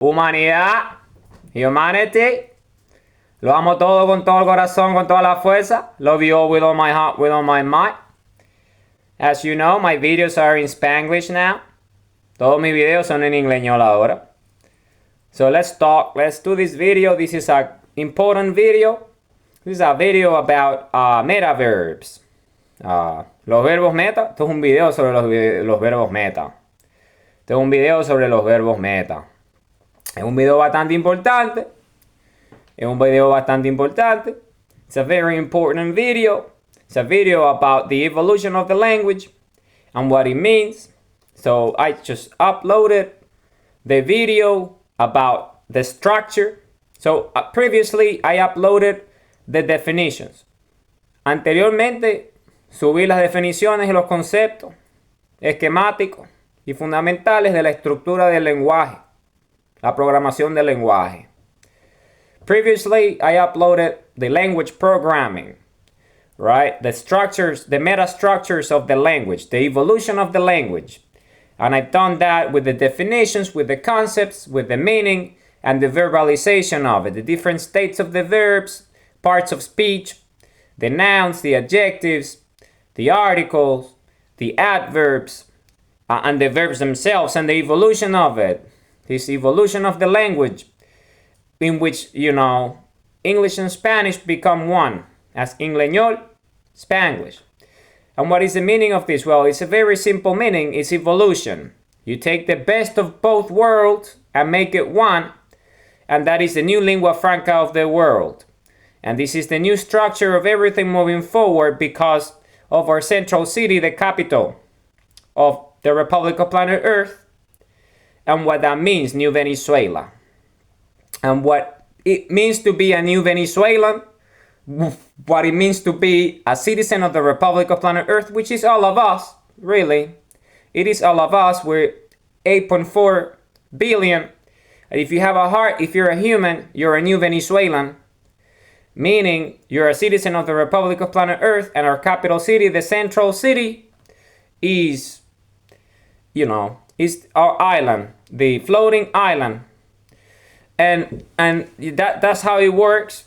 Humanidad, humanity. Lo amo todo con todo el corazón, con toda la fuerza. Love you all with all my heart, with all my might. As you know, my videos are in Spanglish now. Todos mis videos son en ingleñol ahora. So let's talk. Let's do this video. This is an important video. This is a video about meta verbs. Los verbos meta. Esto es un video sobre los verbos meta. Este es un video sobre los verbos meta. Es un video bastante importante. It's a very important video. It's a video about the evolution of the language and what it means. So I just uploaded the video about the structure. So previously I uploaded the definitions. Anteriormente subí las definiciones y los conceptos esquemáticos y fundamentales de la estructura del lenguaje, la programación del lenguaje. Previously, I uploaded the language programming, right? The structures, the meta structures of the language, the evolution of the language. And I've done that with the definitions, with the concepts, with the meaning, and the verbalization of it. The different states of the verbs, parts of speech, the nouns, the adjectives, the articles, the adverbs, and the verbs themselves, and the evolution of it. This evolution of the language, in which, English and Spanish become one, as Ingleñol, Spanglish. And what is the meaning of this? Well, it's a very simple meaning. It's evolution. You take the best of both worlds and make it one, and that is the new lingua franca of the world. And this is the new structure of everything moving forward because of our central city, the capital of the Republic of Planet Earth, and what that means, New Venezuela. And what it means to be a new Venezuelan, what it means to be a citizen of the Republic of Planet Earth, which is all of us, really. It is all of us. We're 8.4 billion. And if you have a heart, if you're a human, you're a new Venezuelan, meaning you're a citizen of the Republic of Planet Earth, and our capital city, the central city, is, is our island, the floating island. And that's how it works,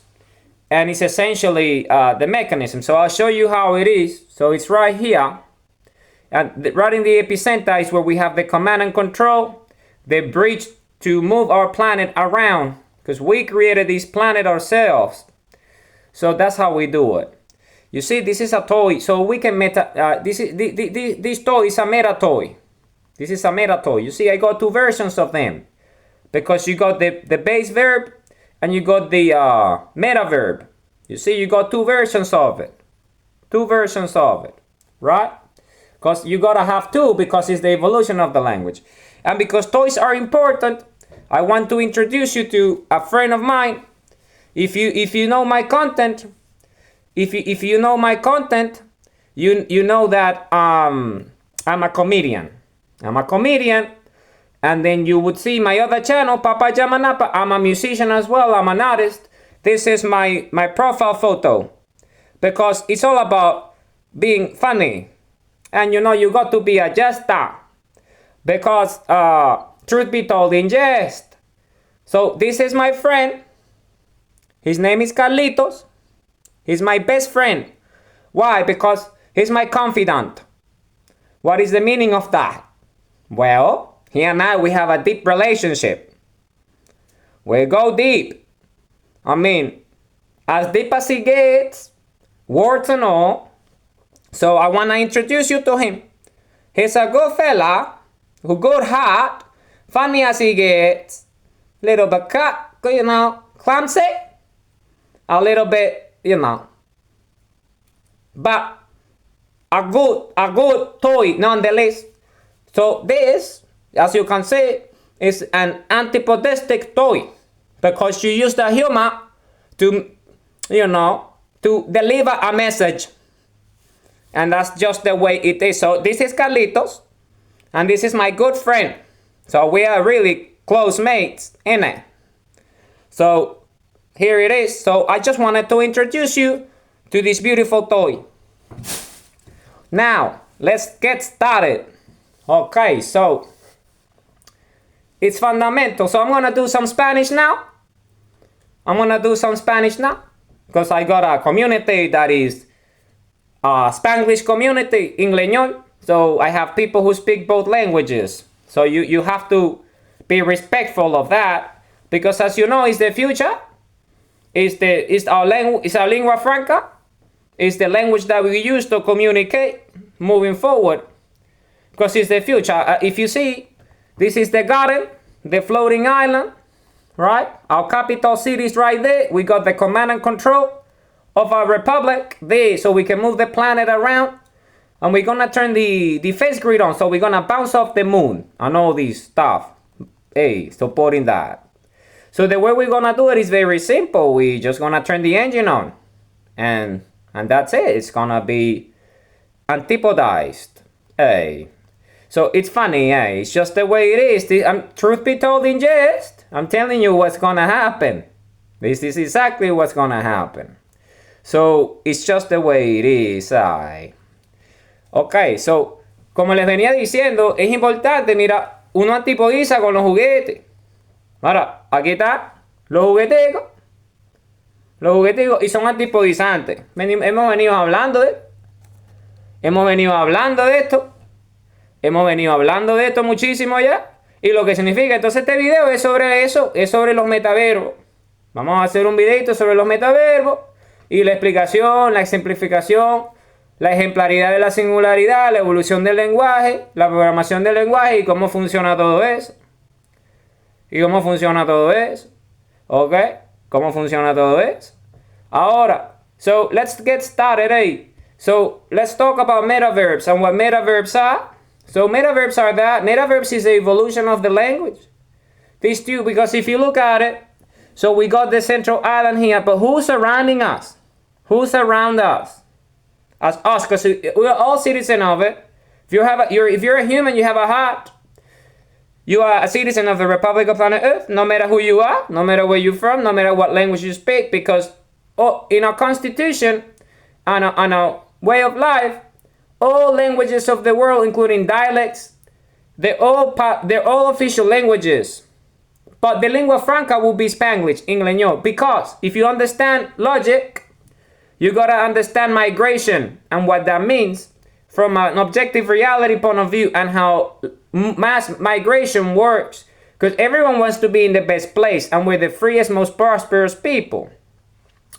and it's essentially the mechanism. So I'll show you how it is. So it's right here, and right in the epicenter is where we have the command and control, the bridge to move our planet around, because we created this planet ourselves. So that's how we do it. You see, this is a toy, so we can this toy is a meta toy. This is a meta toy. You see, I got two versions of them. Because you got the base verb and you got the meta verb. You see, you got two versions of it. Right? Because you gotta have two because it's the evolution of the language. And because toys are important, I want to introduce you to a friend of mine. If you know my content, if you know my content, you know that I'm a comedian. And then you would see my other channel, Papa Yamanapa. I'm a musician as well. I'm an artist. This is my profile photo. Because it's all about being funny. And you got to be a jester. Because truth be told, in jest. So this is my friend. His name is Carlitos. He's my best friend. Why? Because he's my confidant. What is the meaning of that? Well, he and I, we have a deep relationship. We go deep. I mean, as deep as he gets, words and all. So I want to introduce you to him. He's a good fella, who good heart, funny as he gets, little bit clumsy, a little bit, but a good toy nonetheless. So this, as you can see, is an antipodistic toy because you use the humor to, to deliver a message. And that's just the way it is. So this is Carlitos, and this is my good friend. So we are really close mates, innit? So here it is. So I just wanted to introduce you to this beautiful toy. Now, let's get started. Okay, so It's fundamental. So I'm going to do some Spanish now. Because I got a community that is a Spanglish community, Ingleñol. So I have people who speak both languages. So you have to be respectful of that. Because as you know, it's the future. It's our lingua franca. It's the language that we use to communicate moving forward. Because it's the future. If you see, this is the garden, the floating island, right? Our capital city is right there. We got the command and control of our republic there, so we can move the planet around. And we're gonna turn the defense grid on, so we're gonna bounce off the moon and all this stuff. Hey, supporting that. So the way we're gonna do it is very simple. We just gonna turn the engine on, and that's it. It's gonna be antipodized. Hey. So it's funny, it's just the way it is. Truth be told in jest, I'm telling you what's gonna happen. This is exactly what's gonna happen. So it's just the way it is. Ok, so como les venía diciendo, es importante, mira, uno antipodiza con los juguetes. Ahora, aquí está, los jugueticos. Los jugueticos y son antipodizantes. Hemos venido hablando de esto. Hemos venido hablando de esto muchísimo ya. Y lo que significa, entonces este video es sobre eso, es sobre los metaverbos. Vamos a hacer un videito sobre los metaverbos y la explicación, la ejemplificación, la ejemplaridad de la singularidad, la evolución del lenguaje, la programación del lenguaje y cómo funciona todo eso. ¿Ok? ¿Cómo funciona todo eso? Ahora, so let's get started, So let's talk about metaverbs and what metaverbs are. So metaverbs are that. Metaverbs is the evolution of the language. These two, because if you look at it, so we got the central island here, but who's surrounding us? Who's around us? As us, because we're all citizens of it. If you're a human, you have a heart. You are a citizen of the Republic of Planet Earth, no matter who you are, no matter where you're from, no matter what language you speak, because in our constitution and our way of life, all languages of the world, including dialects, they're all official languages. But the lingua franca will be Spanglish, Ingleñol, because if you understand logic, you gotta understand migration and what that means from an objective reality point of view and how mass migration works. Because everyone wants to be in the best place and we're the freest, most prosperous people.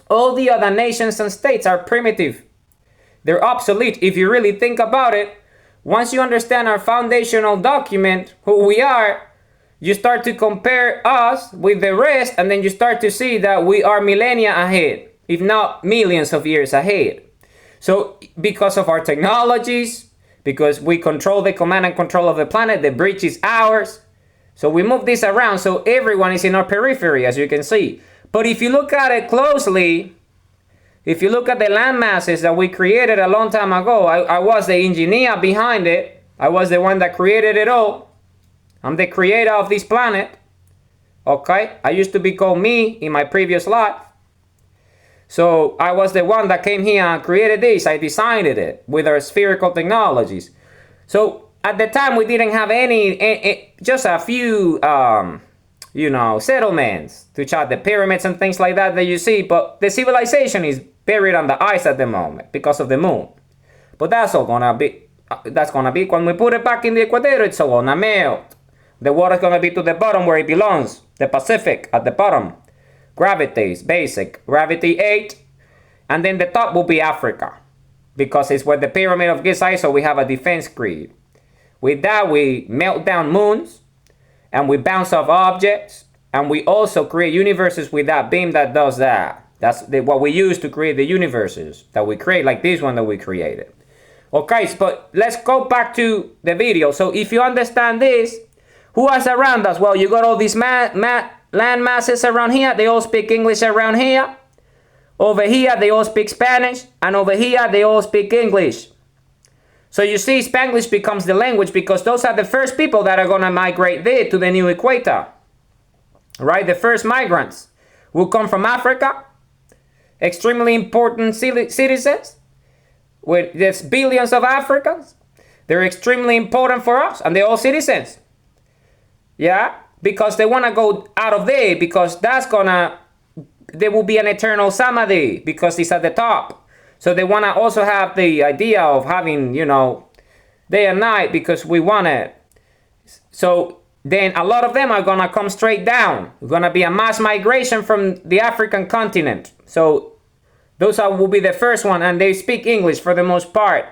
All the other nations and states are primitive. They're obsolete if you really think about it. Once you understand our foundational document, who we are, you start to compare us with the rest, and then you start to see that we are millennia ahead, if not millions of years ahead. So because of our technologies, because we control the command and control of the planet, the bridge is ours. So we move this around so everyone is in our periphery, as you can see. But if you look at it closely, if you look at the land masses that we created a long time ago, I was the engineer behind it. I was the one that created it all. I'm the creator of this planet. Okay? I used to be called me in my previous life. So I was the one that came here and created this. I designed it with our spherical technologies. So at the time we didn't have just a few, settlements to chart the pyramids and things like that you see. But the civilization is buried on the ice at the moment because of the moon. But that's gonna be when we put it back in the equator, it's all gonna melt. The water's gonna be to the bottom where it belongs, the Pacific at the bottom. Gravity is basic, gravity 8, and then the top will be Africa because it's where the pyramid of Giza is, so we have a defense grid. With that, we melt down moons and we bounce off objects, and we also create universes with that beam that does that. That's what we use to create the universes that we create, like this one that we created. Okay, but let's go back to the video. So if you understand this, who is around us? Well, you got all these land masses around here. They all speak English around here. Over here, they all speak Spanish. And over here, they all speak English. So you see, Spanglish becomes the language because those are the first people that are going to migrate there to the new equator. Right? The first migrants will come from Africa. Extremely important citizens. There's billions of Africans. They're extremely important for us, and they're all citizens. Yeah? because they want to go out of there, because there will be an eternal samadhi because it's at the top. So they want to also have the idea of having, day and night because we want it. So then a lot of them are going to come straight down. It's going to be a mass migration from the African continent. So those will be the first one, and they speak English for the most part.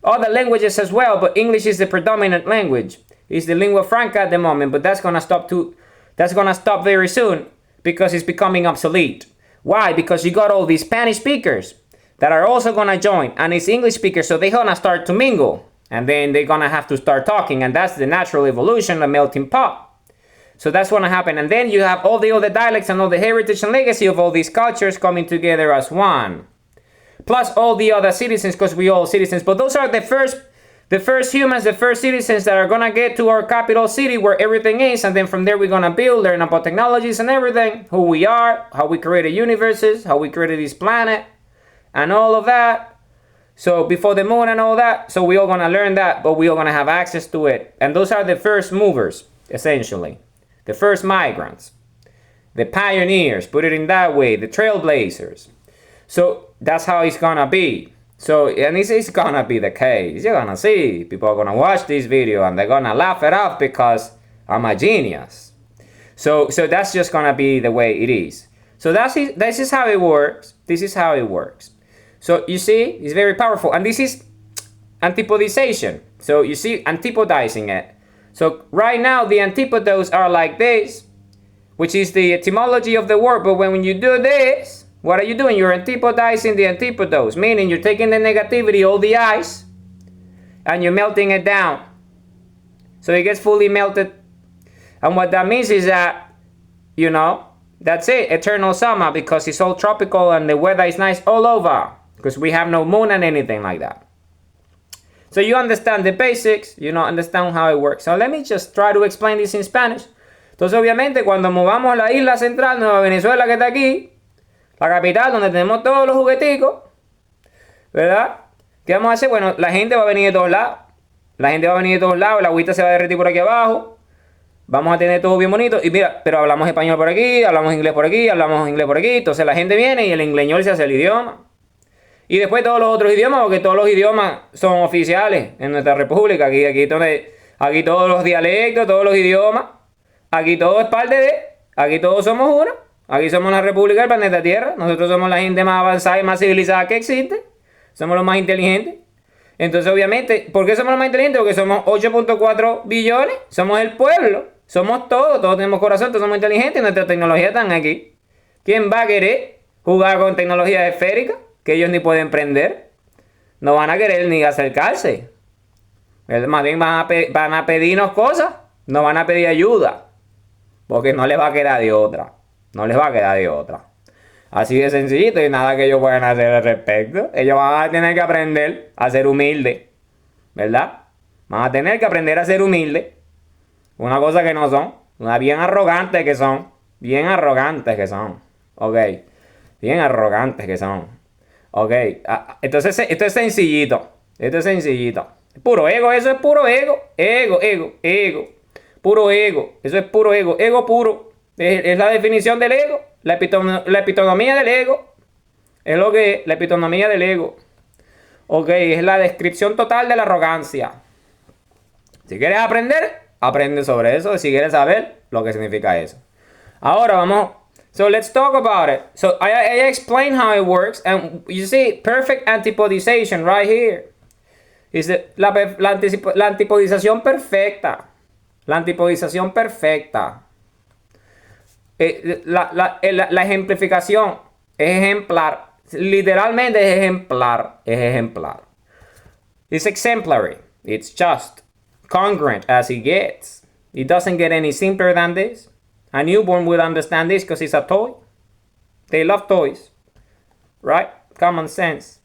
Other languages as well, but English is the predominant language. It's the lingua franca at the moment, but that's going to stop very soon because it's becoming obsolete. Why? Because you got all these Spanish speakers that are also going to join, and it's English speakers, so they're going to start to mingle, and then they're going to have to start talking, and that's the natural evolution, the melting pot. So that's going to happen, and then you have all the other dialects and all the heritage and legacy of all these cultures coming together as one. Plus all the other citizens, because we all citizens. But those are the first humans, the first citizens that are going to get to our capital city where everything is. And then from there, we're going to build, learn about technologies and everything. Who we are, how we created universes, how we created this planet, and all of that. So before the moon and all that. So we all going to learn that, but we all going to have access to it. And those are the first movers, essentially. The first migrants. The pioneers, put it in that way. The trailblazers. So that's how it's gonna be. So, and it's gonna be the case. You're gonna see people are gonna watch this video and they're gonna laugh it off because I'm a genius. So that's just gonna be the way it is. So this is how it works. This is how it works. So you see, it's very powerful, and this is antipodization. So you see, antipodizing it. So right now the antipodes are like this, which is the etymology of the word. But when you do this, what are you doing? You're antipodizing the antipodes, meaning you're taking the negativity, all the ice, and you're melting it down. So it gets fully melted. And what that means is that, that's it, eternal summer, because it's all tropical and the weather is nice all over, because we have no moon and anything like that. So you understand the basics, understand how it works. So let me just try to explain this in Spanish. Entonces, obviamente, cuando movamos la isla central, Nueva Venezuela, que está aquí, la capital, donde tenemos todos los jugueticos, ¿verdad? ¿Qué vamos a hacer? Bueno, la gente va a venir de todos lados. La gente va a venir de todos lados, la agüita se va a derretir por aquí abajo. Vamos a tener todo bien bonito. Y mira, pero hablamos español por aquí, hablamos inglés por aquí, hablamos inglés por aquí. Entonces la gente viene y el ingleñol se hace el idioma. Y después todos los otros idiomas, porque todos los idiomas son oficiales en nuestra república. Aquí todos los dialectos, todos los idiomas. Aquí todo es parte de. Aquí todos somos uno. Aquí somos la República del planeta Tierra. Nosotros somos la gente más avanzada y más civilizada que existe. Somos los más inteligentes. Entonces, obviamente, ¿por qué somos los más inteligentes? Porque somos 8.4 billones. Somos el pueblo. Somos todos tenemos corazón, todos somos inteligentes. Nuestras tecnologías están aquí. ¿Quién va a querer jugar con tecnologías esféricas que ellos ni pueden prender? No van a querer ni acercarse. Más bien van a pedirnos cosas. No van a pedir ayuda. Porque no les va a quedar de otra. No les va a quedar de otra. Así de sencillito, y nada que ellos puedan hacer al respecto. Ellos van a tener que aprender a ser humildes. ¿Verdad? Van a tener que aprender a ser humildes. Una cosa que no son. Una bien arrogantes que son. Bien arrogantes que son. Ok. Bien arrogantes que son. Ok. Entonces, esto es sencillito. Esto es sencillito. Puro ego, eso es puro ego. Ego. Puro ego. Eso es puro ego. Ego puro. Es la definición del ego. La epitonomía del ego. Es lo que es la epitonomía del ego. Ok, es la descripción total de la arrogancia. Si quieres aprender, aprende sobre eso. Si quieres saber lo que significa eso. Ahora vamos. So let's talk about it. So I explain how it works. And you see, perfect antipodization right here. Is la antipodización perfecta. La antipodización perfecta. La ejemplificación es ejemplar. Literalmente es ejemplar. Es ejemplar. It's exemplary. It's just congruent as it gets. It doesn't get any simpler than this. A newborn will understand this because it's a toy. They love toys. Right? Common sense.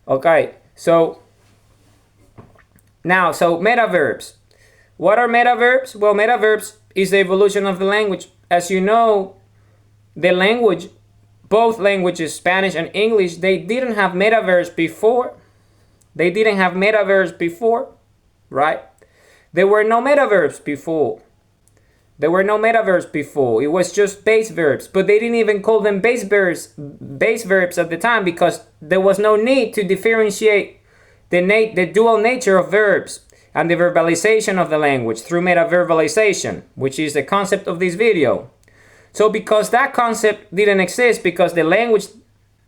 Okay. So metaverbs. What are metaverbs? Well, metaverbs is the evolution of the language. As you know, the language, both languages, Spanish and English, they didn't have metaverbs before. Right? There were no metaverbs before. There were no metaverbs before. It was just base verbs, but they didn't even call them base verbs at the time because there was no need to differentiate the dual nature of verbs and the verbalization of the language through metaverbalization, which is the concept of this video. So because that concept didn't exist, because the language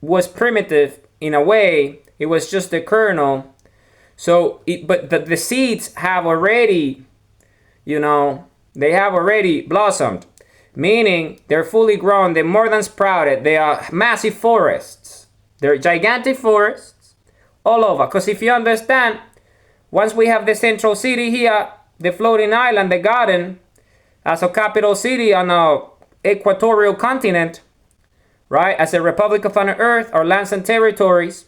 was primitive in a way, it was just the kernel. So, but the seeds have already, they have already blossomed, meaning they're fully grown, they're more than sprouted, they are massive forests. They're gigantic forests all over. Because if you understand, once we have the central city here, the floating island, the garden, as a capital city on a equatorial continent, right, as a republic upon earth, or lands and territories,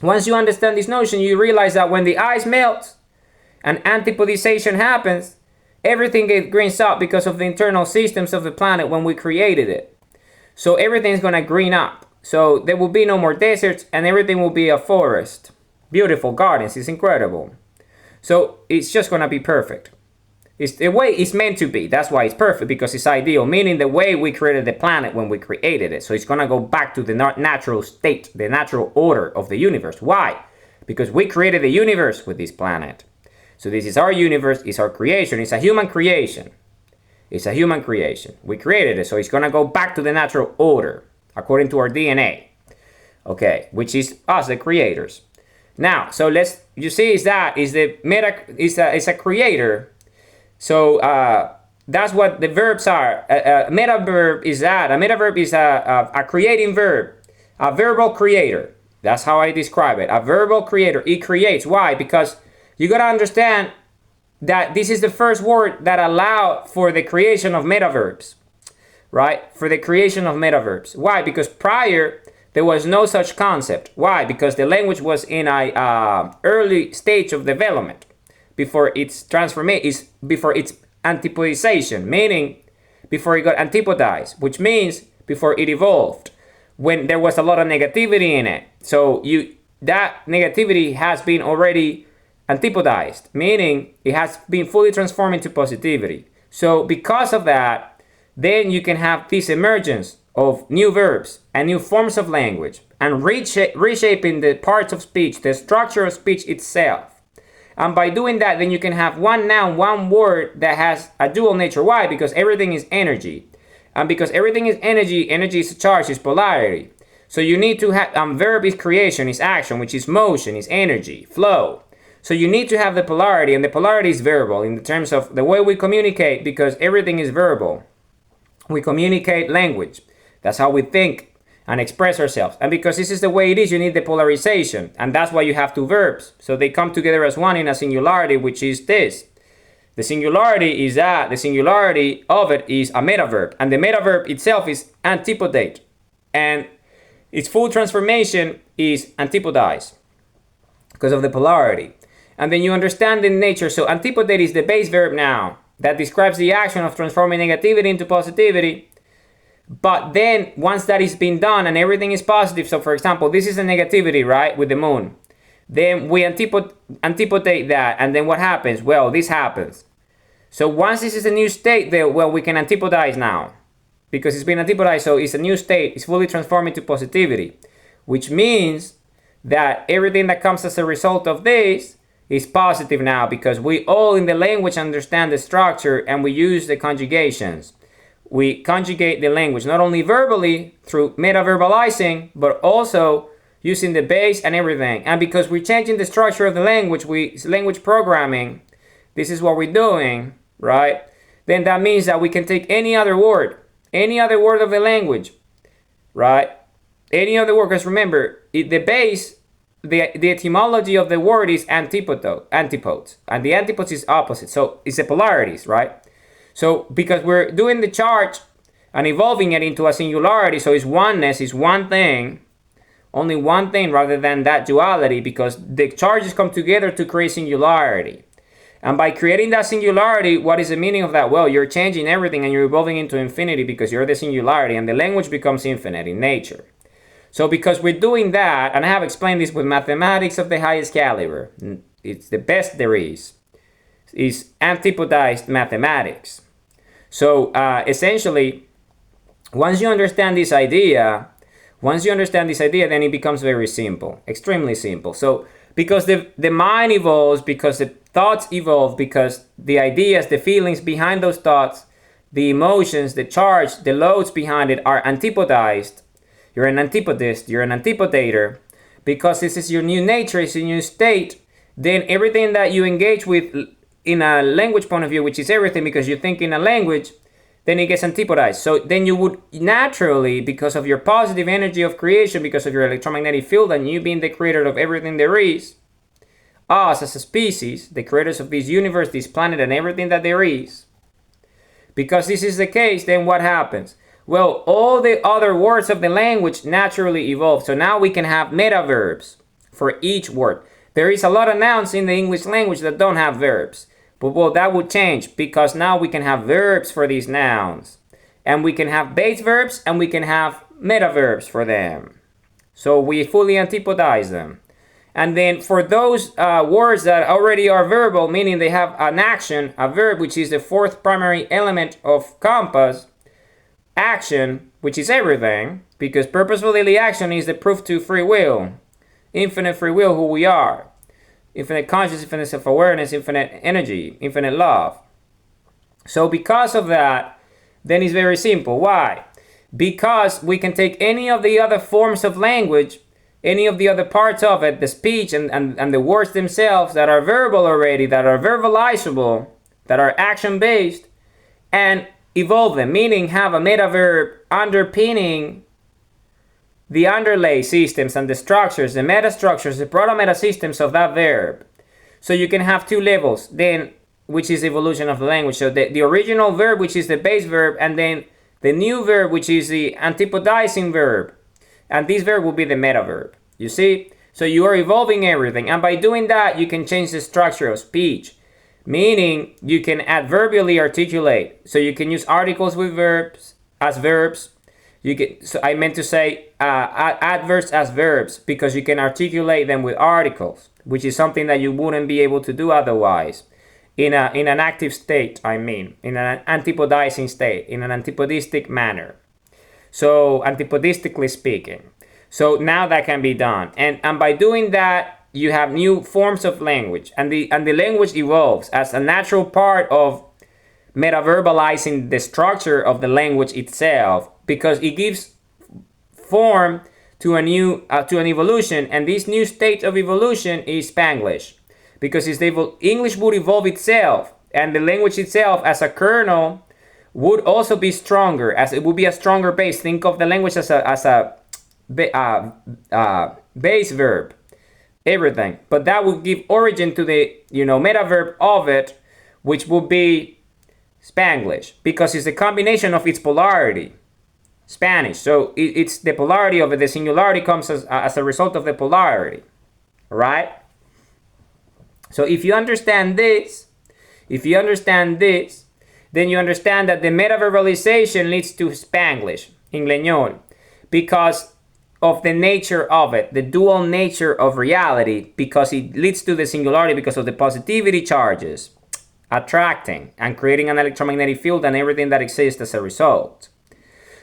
once you understand this notion, you realize that when the ice melts and antipodization happens, everything gets greens up because of the internal systems of the planet when we created it. So everything's going to green up. So there will be no more deserts and everything will be a forest. Beautiful gardens. It's incredible. So it's just going to be perfect. It's the way it's meant to be. That's why it's perfect, because it's ideal, meaning the way we created the planet when we created it. So it's going to go back to the natural state, the natural order of the universe. Why? Because we created the universe with this planet. So this is our universe, it's our creation, it's a human creation. It's a human creation. We created it, so it's going to go back to the natural order, according to our DNA. Okay, which is us, the creators. Now, so you see, is a creator. So that's what the verbs are. A metaverb is that. A metaverb is a creating verb, a verbal creator. That's how I describe it. A verbal creator. It creates. Why? Because you got to understand that this is the first word that allowed for the creation of metaverbs, right? For the creation of metaverbs. Why? Because prior there was no such concept. Why? Because the language was in a early stage of development before its transformation, before its antipodization, meaning before it got antipodized, which means before it evolved, when there was a lot of negativity in it. So that negativity has been already antipodized, meaning it has been fully transformed into positivity. So because of that, then you can have this emergence of new verbs and new forms of language and reshaping the parts of speech, the structure of speech itself. And by doing that, then you can have one noun, one word that has a dual nature. Why? Because everything is energy. And because everything is energy, energy is charge, is polarity. So you need to have, verb is creation, is action, which is motion, is energy, flow. So you need to have the polarity, and the polarity is verbal in the terms of the way we communicate, because everything is verbal. We communicate language. That's how we think and express ourselves. And because this is the way it is, you need the polarization. And that's why you have two verbs. So they come together as one in a singularity, which is this. The singularity is that. The singularity of it is a metaverb. And the metaverb itself is antipodate. And its full transformation is antipodize because of the polarity. And then you understand the nature. So antipodate is the base verb now that describes the action of transforming negativity into positivity. But then once that is being done and everything is positive, so for example, this is a negativity, right, with the moon. Then we antipodate that, and then what happens? Well, this happens. So once this is a new state, well, we can antipodize now. Because it's been antipodized, so it's a new state. It's fully transformed into positivity. Which means that everything that comes as a result of this is positive now, because we all in the language understand the structure and we use the conjugations. We conjugate the language not only verbally through metaverbalizing, but also using the base and everything. And because we're changing the structure of the language, language programming, this is what we're doing, right? Then that means that we can take any other word of the language, right? Any other word, because remember, the base, the etymology of the word is antipodes, and the antipodes is opposite. So it's the polarities, right? So because we're doing the charge and evolving it into a singularity, so it's oneness, is one thing, only one thing rather than that duality, because the charges come together to create singularity. And by creating that singularity, what is the meaning of that? Well, you're changing everything and you're evolving into infinity because you're the singularity, and the language becomes infinite in nature. So because we're doing that, and I have explained this with mathematics of the highest caliber, it's the best there is antipodized mathematics. So essentially, once you understand this idea, then it becomes very simple, extremely simple. So because the mind evolves, because the thoughts evolve, because the ideas, the feelings behind those thoughts, the emotions, the charge, the loads behind it are antipodized. You're an antipodist, you're an antipodator. Because this is your new nature, it's your new state, then everything that you engage with in a language point of view, which is everything because you think in a language, then it gets antipodized. So then you would naturally, because of your positive energy of creation, because of your electromagnetic field and you being the creator of everything there is, us as a species, the creators of this universe, this planet, and everything that there is, because this is the case, then what happens? Well, all the other words of the language naturally evolve. So now we can have meta verbs for each word. There is a lot of nouns in the English language that don't have verbs. But well, that would change because now we can have verbs for these nouns. And we can have base verbs and we can have meta verbs for them. So we fully antipodize them. And then for those words that already are verbal, meaning they have an action, a verb, which is the fourth primary element of compass, action, which is everything, because purposefully action is the proof to free will, infinite free will, who we are, infinite consciousness, infinite self-awareness, infinite energy, infinite love. So because of that, then it's very simple. Why? Because we can take any of the other forms of language, any of the other parts of it, the speech and the words themselves that are verbal already, that are verbalizable, that are action-based, and evolve them, meaning have a meta verb underpinning the underlay systems and the structures, the meta structures, the proto-meta systems of that verb. So you can have two levels, then, which is evolution of the language. So the original verb, which is the base verb, and then the new verb, which is the antipodizing verb. And this verb will be the meta verb. You see? So you are evolving everything. And by doing that, you can change the structure of speech. Meaning you can adverbially articulate. So you can use articles with verbs as verbs. So I meant to say adverbs as verbs because you can articulate them with articles, which is something that you wouldn't be able to do otherwise. In an active state, in an antipodizing state, in an antipodistic manner. So antipodistically speaking. So now that can be done. And by doing that, you have new forms of language, and the language evolves as a natural part of metaverbalizing the structure of the language itself, because it gives form to an evolution, and this new state of evolution is Spanglish, because English would evolve itself, and the language itself as a kernel would also be stronger, as it would be a stronger base. Think of the language as a base verb. Everything, but that would give origin to the meta verb of it, which would be Spanglish, because it's a combination of its polarity, Spanish. So it's the polarity of it. The singularity comes as a result of the polarity, right? So if you understand this, then you understand that the meta verbalization leads to Spanglish, Ingleñol, because of the nature of it, the dual nature of reality, because it leads to the singularity because of the positivity charges attracting and creating an electromagnetic field and everything that exists as a result.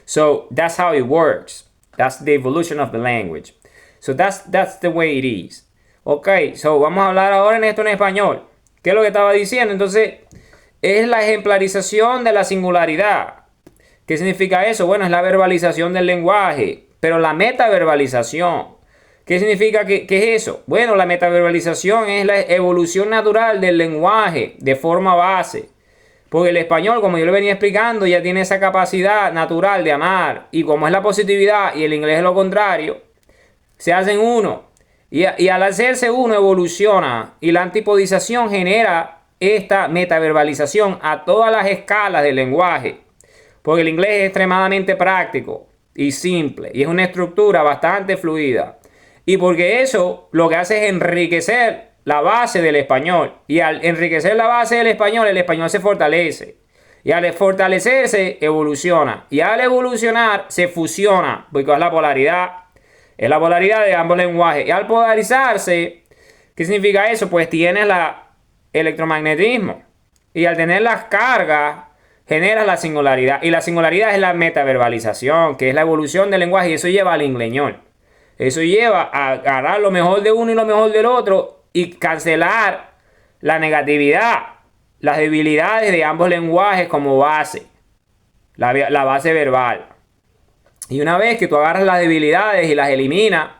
So that's how it works. That's the evolution of the language. So that's the way it is. Ok, so vamos a hablar ahora en esto en español. ¿Qué es lo que estaba diciendo? Entonces, es la ejemplarización de la singularidad. ¿Qué significa eso? Bueno, es la verbalización del lenguaje. Pero la metaverbalización, ¿qué significa? ¿Qué es eso? Bueno, la metaverbalización es la evolución natural del lenguaje de forma base. Porque el español, como yo le venía explicando, ya tiene esa capacidad natural de amar. Y como es la positividad y el inglés es lo contrario, se hacen uno. Y al hacerse uno evoluciona. Y la antipodización genera esta metaverbalización a todas las escalas del lenguaje. Porque el inglés es extremadamente práctico y simple, y es una estructura bastante fluida, y porque eso lo que hace es enriquecer la base del español, y al enriquecer la base del español, el español se fortalece, y al fortalecerse evoluciona, y al evolucionar se fusiona, porque es la polaridad de ambos lenguajes, y al polarizarse, ¿qué significa eso? Pues tienes el electromagnetismo, y al tener las cargas generas la singularidad. Y la singularidad es la metaverbalización, que es la evolución del lenguaje, y eso lleva al ingleñol. Eso lleva a agarrar lo mejor de uno y lo mejor del otro y cancelar la negatividad, las debilidades de ambos lenguajes como base, la base verbal. Y una vez que tú agarras las debilidades y las eliminas,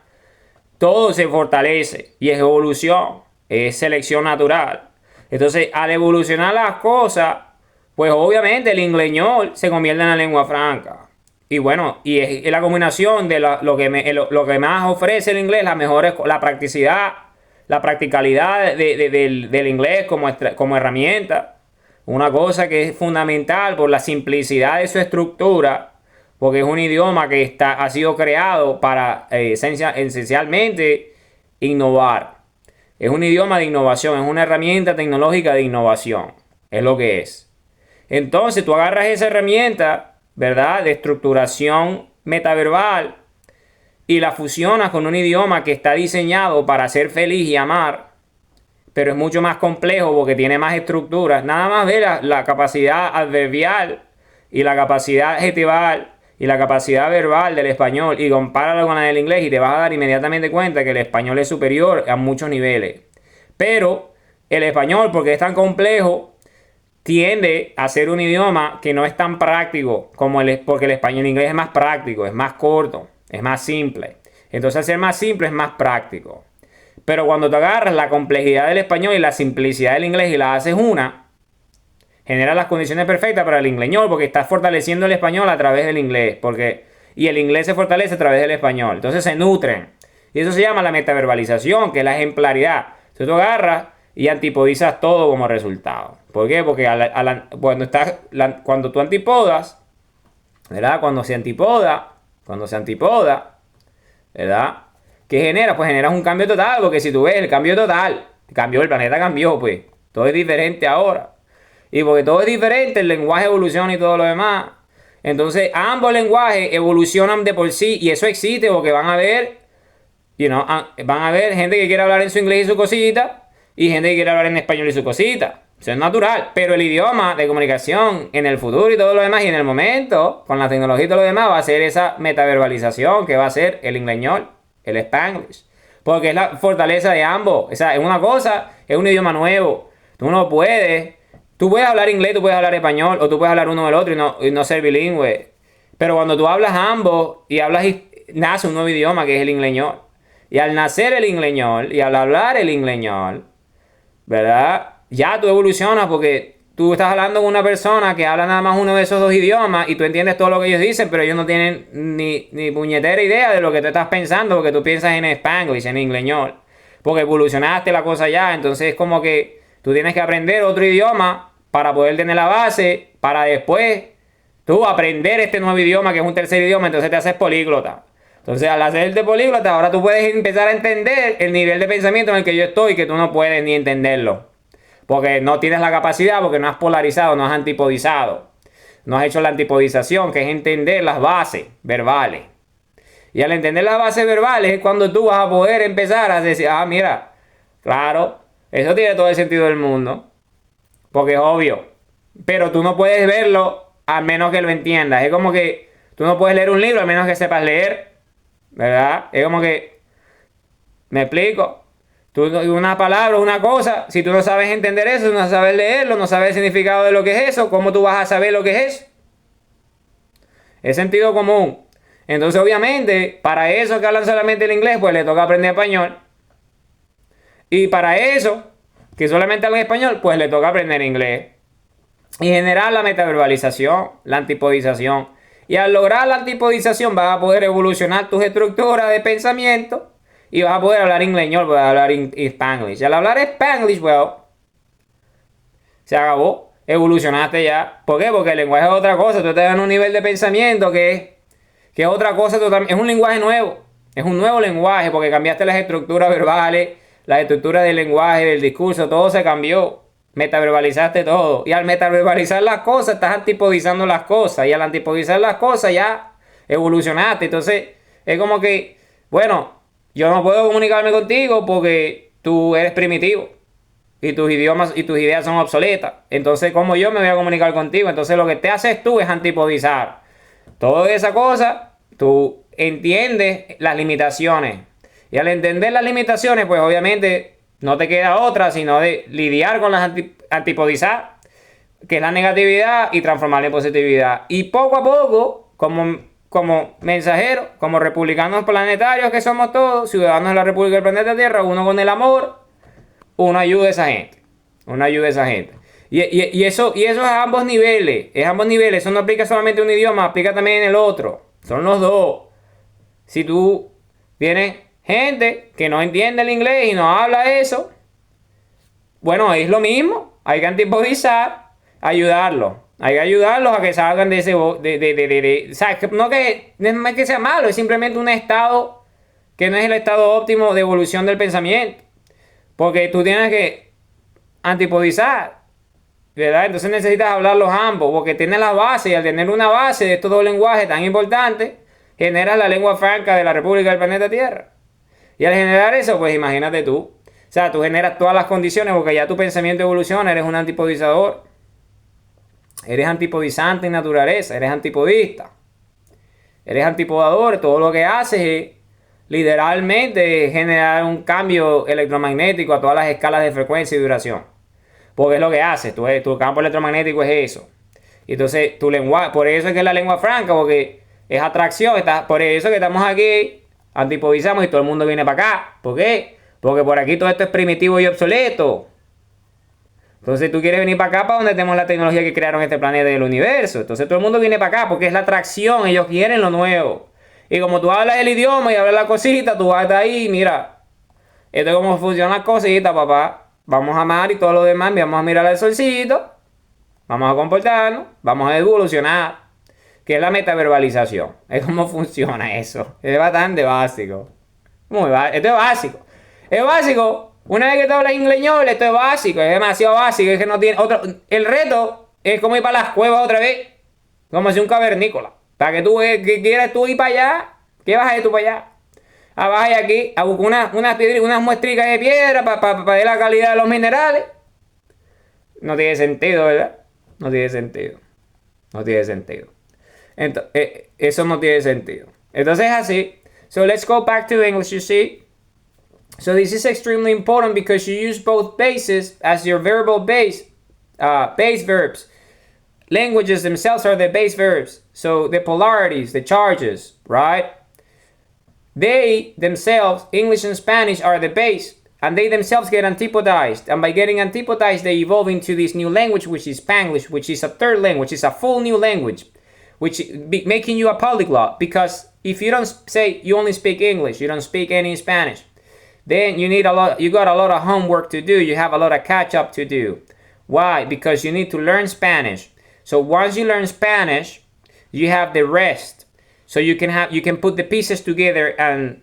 todo se fortalece y es evolución, es selección natural. Entonces, al evolucionar las cosas, pues obviamente el ingleñol se convierte en la lengua franca. Y bueno, y es la combinación de lo que más ofrece el inglés, la practicidad, la practicalidad del inglés como herramienta. Una cosa que es fundamental por la simplicidad de su estructura, porque es un idioma que ha sido creado para esencialmente innovar. Es un idioma de innovación, es una herramienta tecnológica de innovación. Es lo que es. Entonces tú agarras esa herramienta, ¿verdad?, de estructuración metaverbal y la fusionas con un idioma que está diseñado para ser feliz y amar, pero es mucho más complejo porque tiene más estructuras. Nada más ve la capacidad adverbial y la capacidad adjetival y la capacidad verbal del español y compáralo con la del inglés y te vas a dar inmediatamente cuenta que el español es superior a muchos niveles. Pero el español, porque es tan complejo, tiende a ser un idioma que no es tan práctico porque el inglés es más práctico, es más corto, es más simple. Entonces al ser más simple es más práctico. Pero cuando te agarras la complejidad del español y la simplicidad del inglés y la haces una, genera las condiciones perfectas para el ingleñol porque estás fortaleciendo el español a través del inglés. Y el inglés se fortalece a través del español. Entonces se nutren. Y eso se llama la metaverbalización, que es la ejemplaridad. Entonces tú agarras y antipodizas todo como resultado. ¿Por qué? Porque cuando tú antipodas, ¿verdad? Cuando se antipoda, ¿verdad? ¿Qué genera? Pues generas un cambio total, porque si tú ves el cambio total, el planeta cambió, pues. Todo es diferente ahora. Y porque todo es diferente, el lenguaje evoluciona y todo lo demás. Entonces, ambos lenguajes evolucionan de por sí y eso existe porque van a ver gente que quiere hablar en su inglés y su cosita y gente que quiere hablar en español y su cosita. Eso es natural, pero el idioma de comunicación en el futuro y todo lo demás y en el momento, con la tecnología y todo lo demás, va a ser esa metaverbalización que va a ser el ingleñol, el Spanglish. Porque es la fortaleza de ambos. O sea, es una cosa, es un idioma nuevo. Tú puedes hablar inglés, tú puedes hablar español, o tú puedes hablar uno del otro y no ser bilingüe. Pero cuando tú hablas ambos nace un nuevo idioma que es el ingleñol. Y al nacer el ingleñol y al hablar el ingleñol, ¿verdad? Ya tú evolucionas porque tú estás hablando con una persona que habla nada más uno de esos dos idiomas y tú entiendes todo lo que ellos dicen, pero ellos no tienen ni puñetera idea de lo que tú estás pensando porque tú piensas en Spanglish, en ingleñol. Porque evolucionaste la cosa ya, entonces es como que tú tienes que aprender otro idioma para poder tener la base, para después tú aprender este nuevo idioma que es un tercer idioma, entonces te haces políglota. Entonces al hacerte políglota, ahora tú puedes empezar a entender el nivel de pensamiento en el que yo estoy, que tú no puedes ni entenderlo. Porque no tienes la capacidad, porque no has polarizado, no has antipodizado. No has hecho la antipodización, que es entender las bases verbales. Y al entender las bases verbales es cuando tú vas a poder empezar a decir, mira, claro, eso tiene todo el sentido del mundo. Porque es obvio. Pero tú no puedes verlo a menos que lo entiendas. Es como que tú no puedes leer un libro a menos que sepas leer. ¿Verdad? Es como que, ¿me explico? Tú, una palabra, una cosa, si tú no sabes entender eso, no sabes leerlo, no sabes el significado de lo que es eso, ¿cómo tú vas a saber lo que es eso? Es sentido común. Entonces, obviamente, para eso que hablan solamente el inglés, pues le toca aprender español. Y para eso, que solamente hablan español, pues le toca aprender inglés. Y generar la metaverbalización, la antipodización. Y al lograr la antipodización vas a poder evolucionar tus estructuras de pensamiento y vas a poder hablar ingleñol, vas a hablar Spanglish. Y al hablar Spanglish, se acabó. Evolucionaste ya. ¿Por qué? Porque el lenguaje es otra cosa. Tú estás en un nivel de pensamiento que es otra cosa totalmente. Es un lenguaje nuevo. Es un nuevo lenguaje porque cambiaste las estructuras verbales, las estructuras del lenguaje, del discurso. Todo se cambió. Metaverbalizaste todo. Y al metaverbalizar las cosas, estás antipodizando las cosas. Y al antipodizar las cosas, ya evolucionaste. Entonces, es como que, bueno, yo no puedo comunicarme contigo porque tú eres primitivo. y tus idiomas y tus ideas son obsoletas. Entonces, ¿cómo yo me voy a comunicar contigo? Entonces, lo que te haces tú es antipodizar. Toda esa cosa, tú entiendes las limitaciones. Y al entender las limitaciones, pues obviamente no te queda otra sino de lidiar con las antipodizar, que es la negatividad, y transformarla en positividad. Y poco a poco, como mensajeros, como republicanos planetarios que somos todos, ciudadanos de la República del Planeta Tierra, uno con el amor, uno ayuda a esa gente. Uno ayuda a esa gente. Y eso es a ambos niveles. Es a ambos niveles. Eso no aplica solamente en un idioma, aplica también en el otro. Son los dos. Si tú tienes gente que no entiende el inglés y no habla eso, bueno, es lo mismo. Hay que antipodizar, ayudarlos. Hay que ayudarlos a que salgan de ese... o sea, no es que sea malo, es simplemente un estado que no es el estado óptimo de evolución del pensamiento. Porque tú tienes que antipodizar, ¿verdad? Entonces necesitas hablarlos ambos, porque tienes la base, y al tener una base de estos dos lenguajes tan importantes, generas la lengua franca de la República del Planeta Tierra. Y al generar eso, pues imagínate tú. O sea, tú generas todas las condiciones, porque ya tu pensamiento evoluciona, eres un antipodizador. Eres antipodizante en naturaleza, eres antipodista. Eres antipodador, todo lo que haces es literalmente generar un cambio electromagnético a todas las escalas de frecuencia y duración. Porque es lo que haces, tu campo electromagnético es eso. Y entonces tu lenguaje, por eso es que es la lengua franca, porque es atracción, por eso que estamos aquí, antipodizamos y todo el mundo viene para acá. ¿Por qué? Porque por aquí todo esto es primitivo y obsoleto. Entonces tú quieres venir para acá, para donde tenemos la tecnología que crearon este planeta y el universo. Entonces todo el mundo viene para acá porque es la atracción, ellos quieren lo nuevo. Y como tú hablas el idioma y hablas la cosita, tú vas a estar ahí, mira, esto es como funciona la cosita, papá. Vamos a amar y todo lo demás, vamos a mirar al solcito, vamos a comportarnos, vamos a evolucionar. Que es la metaverbalización. Es como funciona eso. Es bastante básico. Esto es básico. Es básico. Una vez que tú hablas ingleñol, esto es básico. Es demasiado básico. Es que no tiene otro. El reto es como ir para las cuevas otra vez. Como si un cavernícola. Para que tú que quieras tú ir para allá. ¿Qué vas a ir tú para allá? Vas a ir aquí a buscar unas muestricas de piedra para ver la calidad de los minerales. No tiene sentido, ¿verdad? No tiene sentido. No tiene sentido. Entonces, eso no tiene sentido. Entonces así. So let's go back to English, you see. So this is extremely important because you use both bases as your verbal base verbs. Languages themselves are the base verbs. So the polarities, the charges, right? They themselves, English and Spanish, are the base. And they themselves get antipodized. And by getting antipodized, they evolve into this new language, which is Spanglish, which is a third language. It's a full new language, which making you a polyglot. Because if you don't say you only speak English, you don't speak any Spanish, then you got a lot of homework to do. You have a lot of catch up to do. Why? Because you need to learn Spanish. So once you learn Spanish, you have the rest. So you can put the pieces together and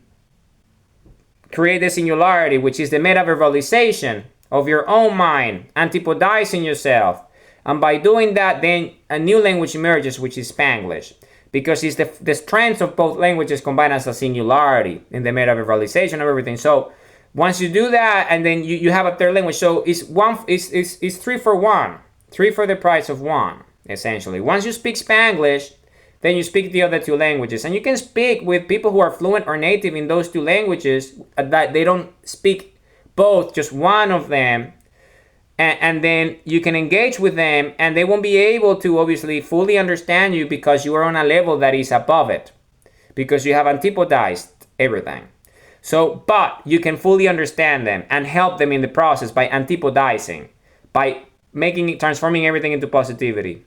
create the singularity, which is the metaverbalization of your own mind, antipodizing yourself. And by doing that, then a new language emerges, which is Spanglish. Because it's the strengths of both languages combined as a singularity in the metaverbalization of everything. So once you do that, and then you have a third language, so it's 3 for 1, 3 for the price of 1, essentially. Once you speak Spanglish, then you speak the other two languages, and you can speak with people who are fluent or native in those two languages, that they don't speak both, just one of them. And then you can engage with them, and they won't be able to obviously fully understand you because you are on a level that is above it, because you have antipodized everything. So, but you can fully understand them and help them in the process by antipodizing, by transforming everything into positivity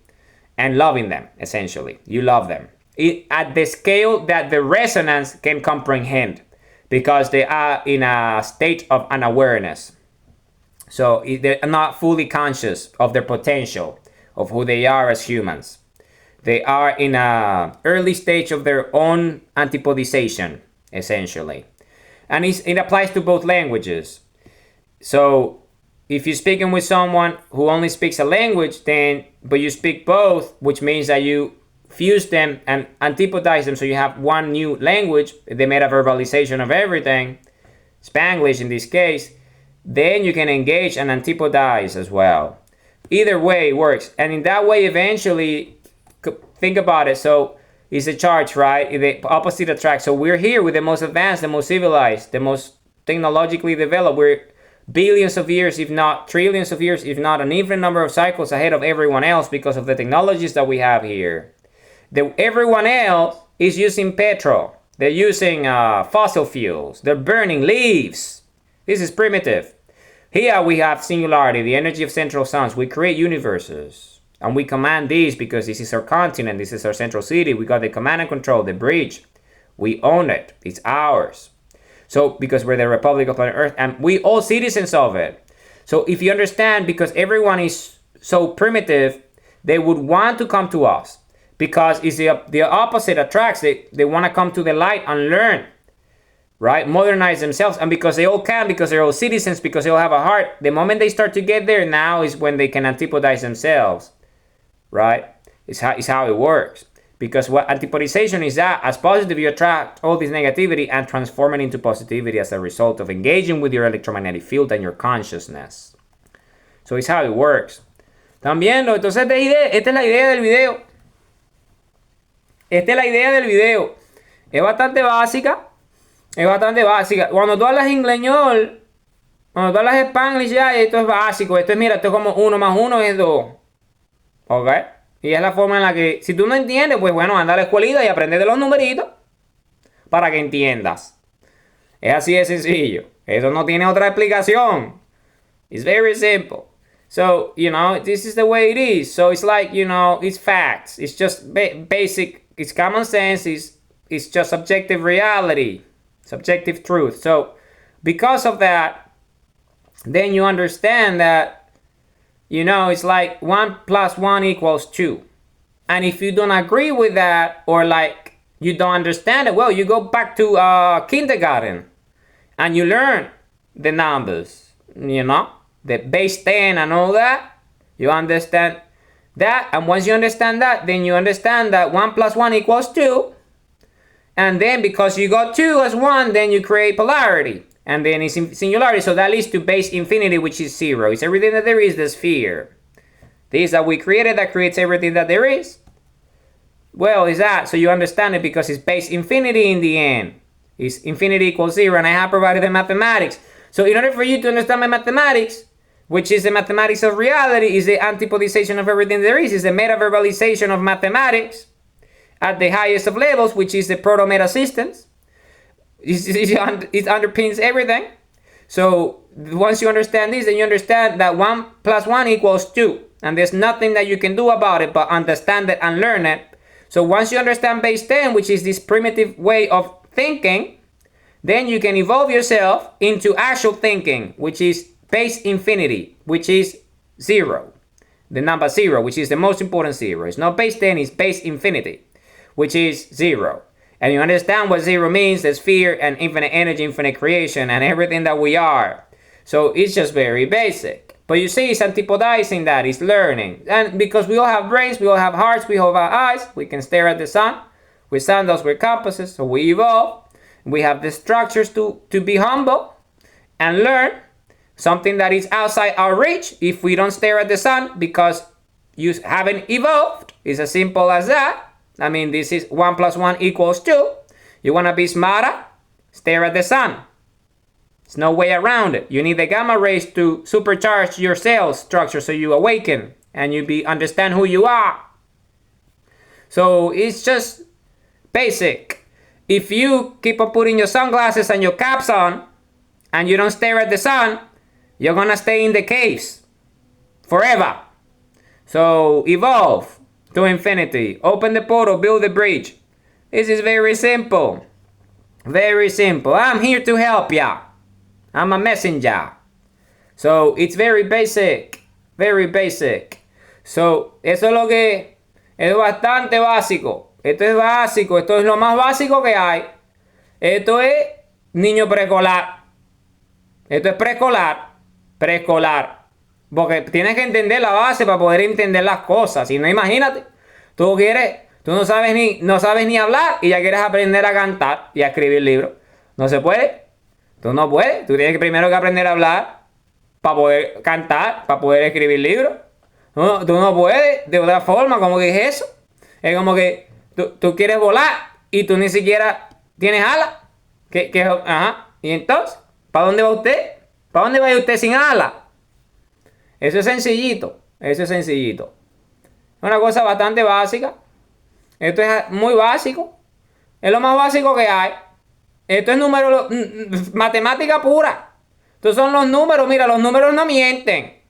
and loving them, essentially. You love them at the scale that the resonance can comprehend, because they are in a state of unawareness. So they're not fully conscious of their potential, of who they are as humans. They are in an early stage of their own antipodization, essentially. And it applies to both languages. So if you're speaking with someone who only speaks a language, but you speak both, which means that you fuse them and antipodize them, so you have one new language, the metaverbalization of everything, Spanglish in this case, then you can engage and antipodize as well. Either way works. And in that way, eventually, think about it. So it's a charge, right? The opposite attracts. So we're here with the most advanced, the most civilized, the most technologically developed. We're billions of years, if not trillions of years, if not an infinite number of cycles ahead of everyone else because of the technologies that we have here. Everyone else is using petrol. They're using fossil fuels. They're burning leaves. This is primitive. Here we have singularity, the energy of central suns. We create universes. And we command these because this is our continent. This is our central city. We got the command and control, the bridge. We own it. It's ours. So because we're the Republic of planet Earth and we all citizens of it. So if you understand, because everyone is so primitive, they would want to come to us. Because it's the opposite attracts. They want to come to the light and learn. Right? Modernize themselves. And because they all can, because they're all citizens, because they all have a heart, the moment they start to get there, now is when they can antipodize themselves. Right? It's how it works. Because what antipodization is that, as positive, you attract all this negativity and transform it into positivity as a result of engaging with your electromagnetic field and your consciousness. So it's how it works. ¿Están viendo? Entonces esta es la idea del video. Esta es la idea del video. Es bastante básica. Es bastante básica. Cuando tú hablas ingleñol, cuando tú hablas spanglish, ya esto es básico. Esto es, mira, esto es como 1 más 1 es 2. ¿Ok? Y es la forma en la que, si tú no entiendes, pues bueno, anda a la escuelita y aprende de los numeritos para que entiendas. Es así de sencillo. Eso no tiene otra explicación. It's very simple. So, you know, this is the way it is. So it's like, you know, it's facts. It's just basic. It's common sense. It's just objective reality. Subjective truth. So because of that, then you understand that, you know, it's like 1 plus 1 equals 2. And if you don't agree with that, or like you don't understand it, well, you go back to kindergarten and you learn the numbers, you know, the base 10 and all that. You understand that. And once you understand that, then you understand that 1 plus 1 equals 2. And then because you got 2 as 1, then you create polarity. And then it's singularity. So that leads to base infinity, which is 0. It's everything that there is, the sphere. This that we created that creates everything that there is. Well, is that. So you understand it because it's base infinity in the end. It's infinity equals 0. And I have provided the mathematics. So in order for you to understand my mathematics, which is the mathematics of reality, is the antipodization of everything there is the meta-verbalization of mathematics at the highest of levels, which is the proto-meta systems. It underpins everything. So once you understand this, then you understand that 1 plus 1 equals 2. And there's nothing that you can do about it but understand it and learn it. So once you understand base 10, which is this primitive way of thinking, then you can evolve yourself into actual thinking, which is base infinity, which is 0. The number 0, which is the most important 0. It's not base 10, it's base infinity, which is 0. And you understand what 0 means, the sphere and infinite energy, infinite creation, and everything that we are. So it's just very basic. But you see, it's antipodizing that, it's learning. And because we all have brains, we all have hearts, we all have eyes, we can stare at the sun. With sundials, with compasses, so we evolve. We have the structures to be humble and learn something that is outside our reach if we don't stare at the sun because you haven't evolved. It's as simple as that. I mean, this is 1 plus 1 equals 2. You want to be smarter? Stare at the sun. There's no way around it. You need the gamma rays to supercharge your cell structure so you awaken and you understand who you are. So it's just basic. If you keep on putting your sunglasses and your caps on and you don't stare at the sun, you're going to stay in the caves forever. So evolve to infinity. Open the portal, build the bridge. This is very simple. Very simple. I'm here to help ya. I'm a messenger. So it's very basic. Very basic. So eso es lo que es bastante básico. Esto es básico. Esto es lo más básico que hay. Esto es niño preescolar. Esto es preescolar. Preescolar. Porque tienes que entender la base para poder entender las cosas. Si no, imagínate. Tú no sabes ni hablar y ya quieres aprender a cantar y a escribir libros. No se puede. Tú no puedes. Tú tienes que primero que aprender a hablar para poder cantar, para poder escribir libros. No, tú no puedes de otra forma, como que es eso. Es como que tú quieres volar y tú ni siquiera tienes alas. Ajá. Y entonces, ¿para dónde va usted? ¿Para dónde va usted sin alas? Eso es sencillito. Eso es sencillito. Una cosa bastante básica. Esto es muy básico. Es lo más básico que hay. Esto es matemática pura. Estos son los números. Mira, los números no mienten.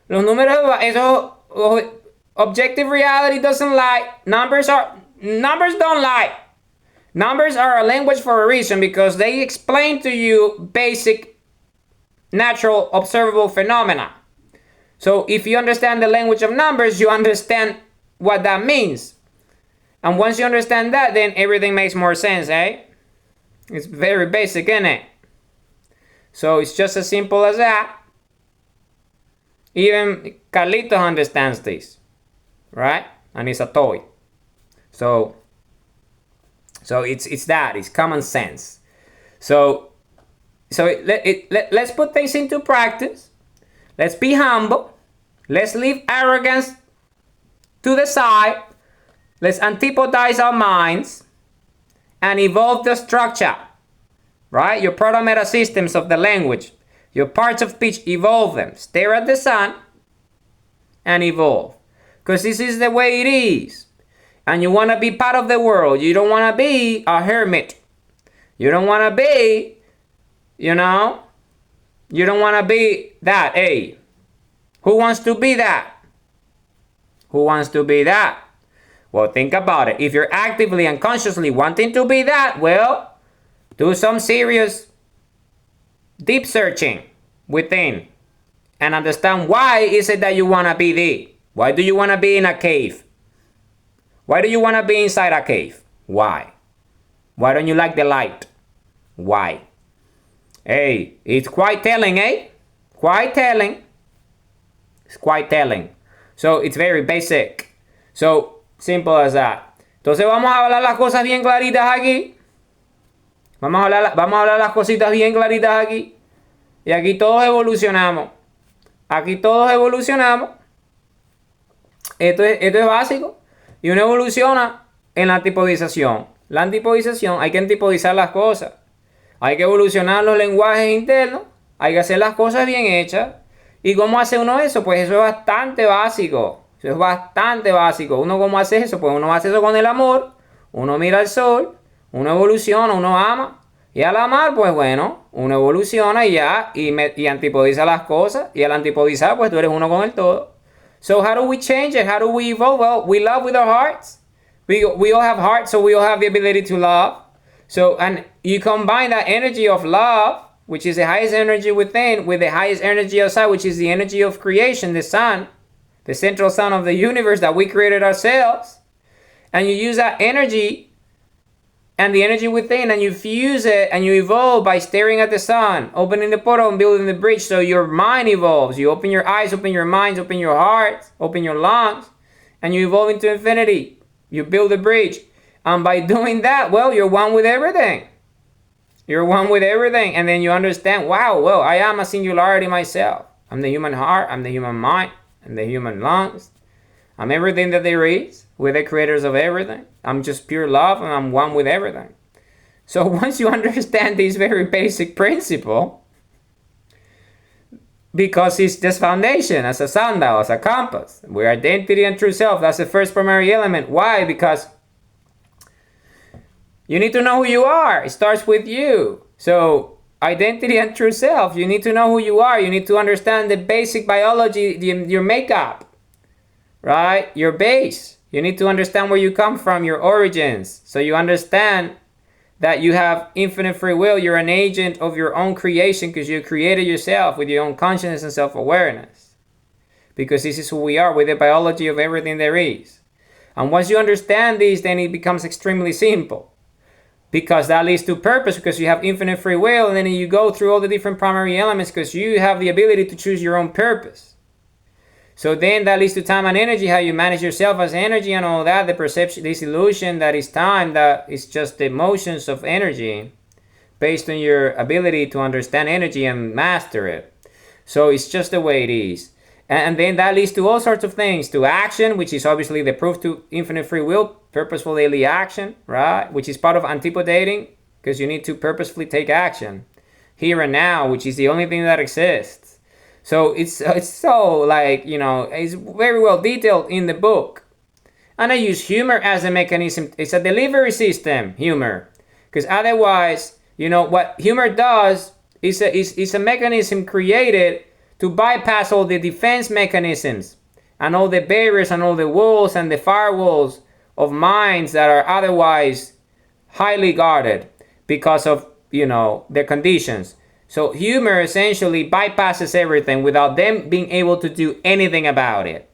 Los números, eso, objective reality doesn't lie. Numbers don't lie. Numbers are a language for a reason because they explain to you basic, natural, observable phenomena. So if you understand the language of numbers, you understand what that means. And once you understand that, then everything makes more sense, eh? It's very basic, isn't it? So it's just as simple as that. Even Carlitos understands this, right? And it's a toy. So it's that. It's common sense. So let's put things into practice. Let's be humble. Let's leave arrogance to the side. Let's antipodize our minds and evolve the structure, right? Your proto-meta systems of the language, your parts of speech, evolve them. Stare at the sun and evolve. Because this is the way it is. And you want to be part of the world. You don't want to be a hermit. You don't want to be, you don't want to be that, hey. Who wants to be that? Who wants to be that? Well, think about it. If you're actively and consciously wanting to be that, well, do some serious deep searching within and understand why is it that you want to be the. Why do you want to be in a cave? Why do you want to be inside a cave? Why? Why don't you like the light? Why? Hey, it's quite telling, eh? Quite telling. It's quite telling. So it's very basic. So simple as that. Entonces vamos a hablar las cosas bien claritas aquí. Vamos a hablar las cositas bien claritas aquí. Y aquí todos evolucionamos. Aquí todos evolucionamos. Esto es básico. Y uno evoluciona en la antipodización. La antipodización, hay que antipodizar las cosas. Hay que evolucionar los lenguajes internos. Hay que hacer las cosas bien hechas. ¿Y cómo hace uno eso? Pues eso es bastante básico. Eso es bastante básico. ¿Uno cómo hace eso? Pues uno hace eso con el amor. Uno mira al sol. Uno evoluciona, uno ama. Y al amar, pues bueno, uno evoluciona y ya. Y antipodiza las cosas. Y al antipodizar, pues tú eres uno con el todo. So how do we change it? How do we evolve? Well, we love with our hearts. We all have hearts, so we all have the ability to love. So, and you combine that energy of love, which is the highest energy within, with the highest energy outside, which is the energy of creation, the sun, the central sun of the universe that we created ourselves. And you use that energy and the energy within, and you fuse it and you evolve by staring at the sun, opening the portal and building the bridge. So your mind evolves. You open your eyes, open your minds, open your hearts, open your lungs, and you evolve into infinity. You build a bridge. And by doing that, well, you're one with everything. You're one with everything. And then you understand, wow, well, I am a singularity myself. I'm the human heart. I'm the human mind. I'm the human lungs. I'm everything that there is. We're the creators of everything. I'm just pure love and I'm one with everything. So once you understand this very basic principle, because it's just foundation, as a sundial, as a compass, we're identity and true self. That's the first primary element. Why? Because you need to know who you are. It starts with you. So identity and true self, you need to know who you are. You need to understand the basic biology, your makeup, right? Your base. You need to understand where you come from, your origins. So you understand that you have infinite free will. You're an agent of your own creation because you created yourself with your own consciousness and self-awareness. Because this is who we are with the biology of everything there is. And once you understand this, then it becomes extremely simple. Because that leads to purpose, because you have infinite free will, and then you go through all the different primary elements because you have the ability to choose your own purpose. So then that leads to time and energy, how you manage yourself as energy and all that, the perception, this illusion that is time, that is just the motions of energy based on your ability to understand energy and master it. So it's just the way it is. And then that leads to all sorts of things, to action, which is obviously the proof to infinite free will, purposeful daily action, right? Which is part of antipodating, because you need to purposefully take action here and now, which is the only thing that exists. So it's so like, it's very well detailed in the book. And I use humor as a mechanism. It's a delivery system, humor. Because otherwise, what humor does is a mechanism created to bypass all the defense mechanisms and all the barriers and all the walls and the firewalls of minds that are otherwise highly guarded because of, their conditions. So humor essentially bypasses everything without them being able to do anything about it.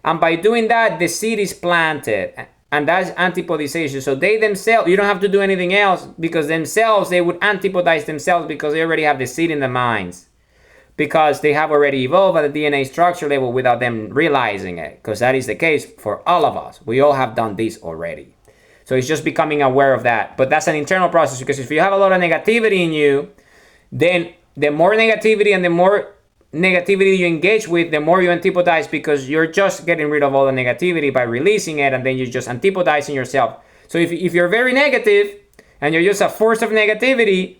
And by doing that, the seed is planted. And that's antipodization. So they themselves, you don't have to do anything else, because themselves, they would antipodize themselves because they already have the seed in their minds. Because they have already evolved at the DNA structure level without them realizing it. Because that is the case for all of us. We all have done this already. So it's just becoming aware of that. But that's an internal process, because if you have a lot of negativity in you, then the more negativity and the more negativity you engage with, the more you antipodize, because you're just getting rid of all the negativity by releasing it, and then you're just antipodizing yourself. So if you're very negative and you're just a force of negativity,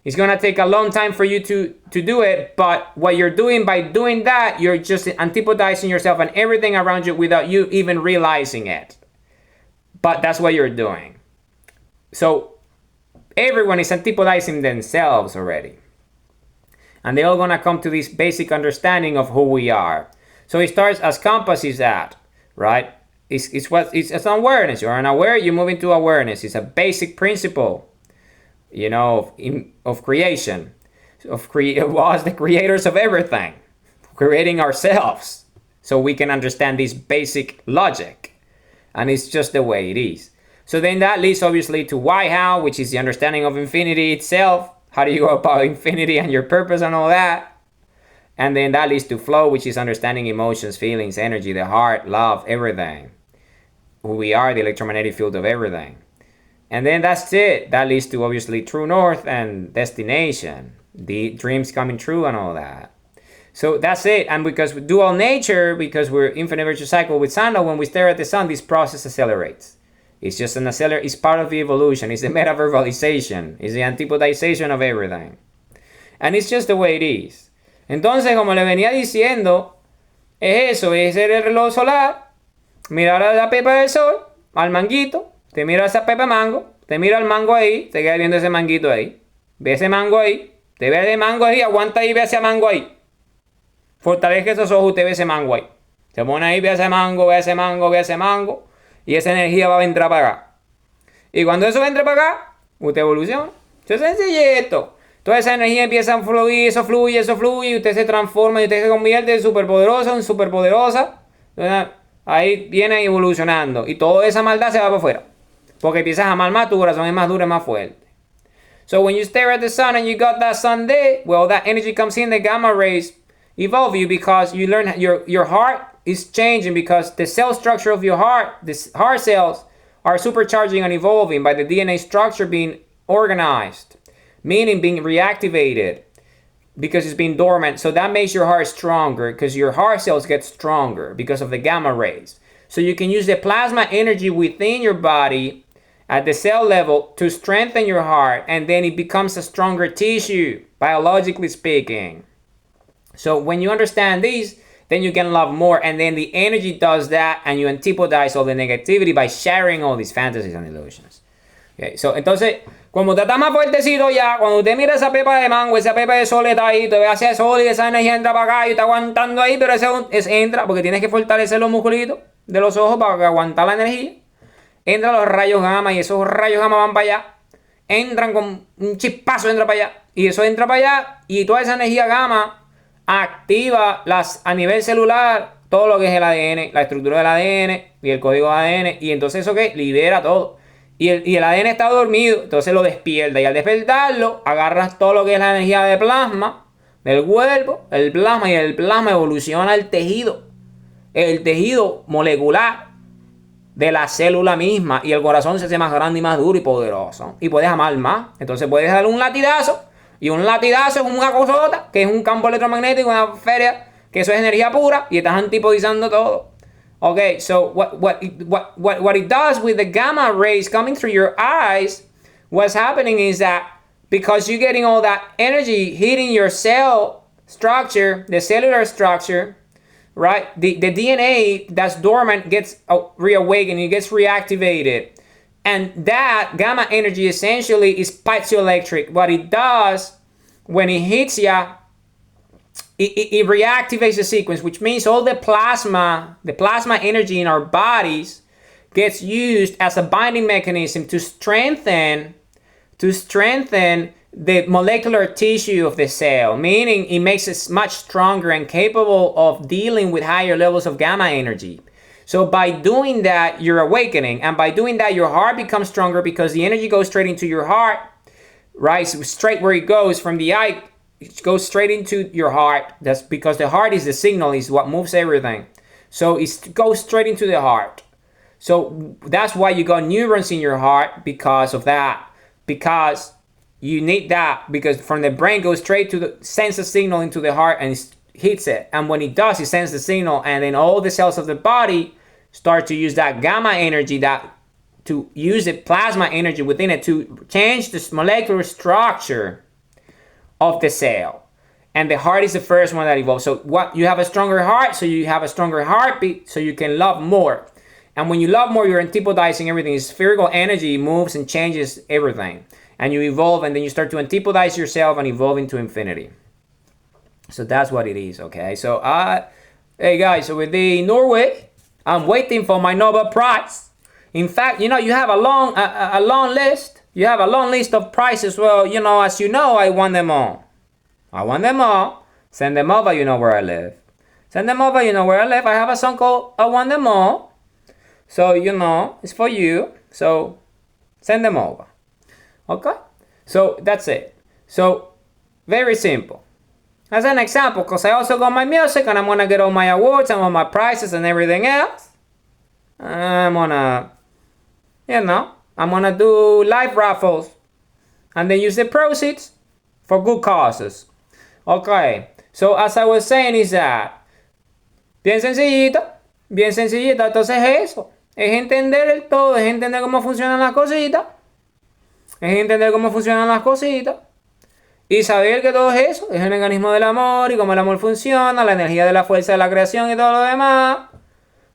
it's going to take a long time for you to do it. But what you're doing by doing that, you're just antipodizing yourself and everything around you without you even realizing it. But that's what you're doing. So everyone is antipodizing themselves already. And they're all going to come to this basic understanding of who we are. So it starts as compass is that, right? It's awareness. You're unaware, you move into awareness. It's a basic principle, of creation. Was the creators of everything, creating ourselves, so we can understand this basic logic. And it's just the way it is. So then that leads obviously to why, how, which is the understanding of infinity itself. How do you go about infinity and your purpose and all that? And then that leads to flow, which is understanding emotions, feelings, energy, the heart, love, everything. Who we are, the electromagnetic field of everything. And then that's it. That leads to obviously true north and destination. The dreams coming true and all that. So that's it. And because we dual nature, because we're infinite virtual cycle with Sandal, when we stare at the sun, this process accelerates. It's just an accelerator. It's part of the evolution. It's the metaverbalization. It's the antipodization of everything. And it's just the way it is. Entonces, como le venía diciendo, es eso, es el reloj solar, mirar a la pepa del sol, al manguito, te mira esa pepa de mango, te mira el mango ahí, te queda viendo ese manguito ahí, ve ese mango ahí, te ve ese mango ahí, aguanta ahí, ve ese mango ahí. Fortalezca esos ojos, usted ve ese mango ahí. Se pone ahí, ve ese mango, ve ese mango, ve ese mango, y esa energía va a entrar para acá. Y cuando eso entre para acá, usted evoluciona. Eso es sencillito. Toda esa energía empieza a fluir, eso fluye, y usted se transforma y usted se convierte en superpoderoso, en superpoderosa. Ahí viene evolucionando. Y toda esa maldad se va para afuera. Porque empiezas a amar más, tu corazón es más duro, es más fuerte. So when you stare at the sun and you got that sun day, well, that energy comes in, the gamma rays evolve you, because you learn your heart is changing, because the cell structure of your heart, the heart cells, are supercharging and evolving by the DNA structure being organized. Meaning being reactivated, because it's been dormant. So that makes your heart stronger, because your heart cells get stronger because of the gamma rays. So you can use the plasma energy within your body at the cell level to strengthen your heart, and then it becomes a stronger tissue, biologically speaking. So when you understand these, then you can love more, and then the energy does that, and you antipodize all the negativity by sharing all these fantasies and illusions. Okay, so entonces, como usted está más fuertecito ya, cuando usted mira esa pepa de mango, esa pepa de sol está ahí, te ve hacia el sol y esa energía entra para acá y está aguantando ahí, pero ese entra, porque tienes que fortalecer los musculitos de los ojos para aguantar la energía. Entran los rayos gamma, y esos rayos gamma van para allá, entran con un chispazo, entra para allá, y eso entra para allá, y toda esa energía gamma activa a nivel celular todo lo que es el ADN, la estructura del ADN y el código de ADN, y entonces eso que libera todo. Y el ADN está dormido, entonces lo despierta, y al despertarlo agarras todo lo que es la energía de plasma del cuerpo, el plasma, y el plasma evoluciona el tejido molecular de la célula misma, y el corazón se hace más grande y más duro y poderoso, y puedes amar más. Entonces puedes darle un latigazo Y un latigazo es una cosota, que es un campo electromagnético, una feria, que eso es energía pura, y estás antipodizando todo. Okay, so what it does with the gamma rays coming through your eyes, what's happening is that because you're getting all that energy hitting your cell structure, the cellular structure, right? The DNA that's dormant gets reawakened, it gets reactivated. And that gamma energy essentially is piezoelectric. What it does when it hits you, it reactivates the sequence, which means all the plasma energy in our bodies gets used as a binding mechanism to strengthen the molecular tissue of the cell, meaning it makes it much stronger and capable of dealing with higher levels of gamma energy. So by doing that, you're awakening, and by doing that, your heart becomes stronger because the energy goes straight into your heart, right? So straight where it goes from the eye, it goes straight into your heart. That's because the heart is the signal, is what moves everything. So it goes straight into the heart. So that's why you got neurons in your heart, because of that. Because you need that, because from the brain goes straight to the sends a signal into the heart and it hits it. And when it does, it sends the signal, and then all the cells of the body start to use that gamma energy, that to use the plasma energy within it to change this molecular structure of the cell. And the heart is the first one that evolves. So what you have a stronger heart, so you have a stronger heartbeat, so you can love more. And when you love more, you're antipodizing everything. Spherical energy moves and changes everything. And you evolve, and then you start to antipodize yourself and evolve into infinity. So that's what it is, okay? So, hey guys, so with the Norway, I'm waiting for my Nobel Prize. In fact, you have a long list. You have a long list of prizes. Well, as you know, I won them all. Send them over, you know where I live. I have a song called I Won Them All. So, it's for you. So, send them over. Okay? So, that's it. So, very simple. As an example, because I also got my music and I'm going to get all my awards and all my prizes and everything else. I'm going to do live raffles and then use the proceeds for good causes. Okay. So, as I was saying is that, bien sencillito. Entonces eso. Es entender el todo, es entender cómo funcionan las cositas. Y saber que todo eso es el mecanismo del amor y cómo el amor funciona, la energía de la fuerza de la creación y todo lo demás.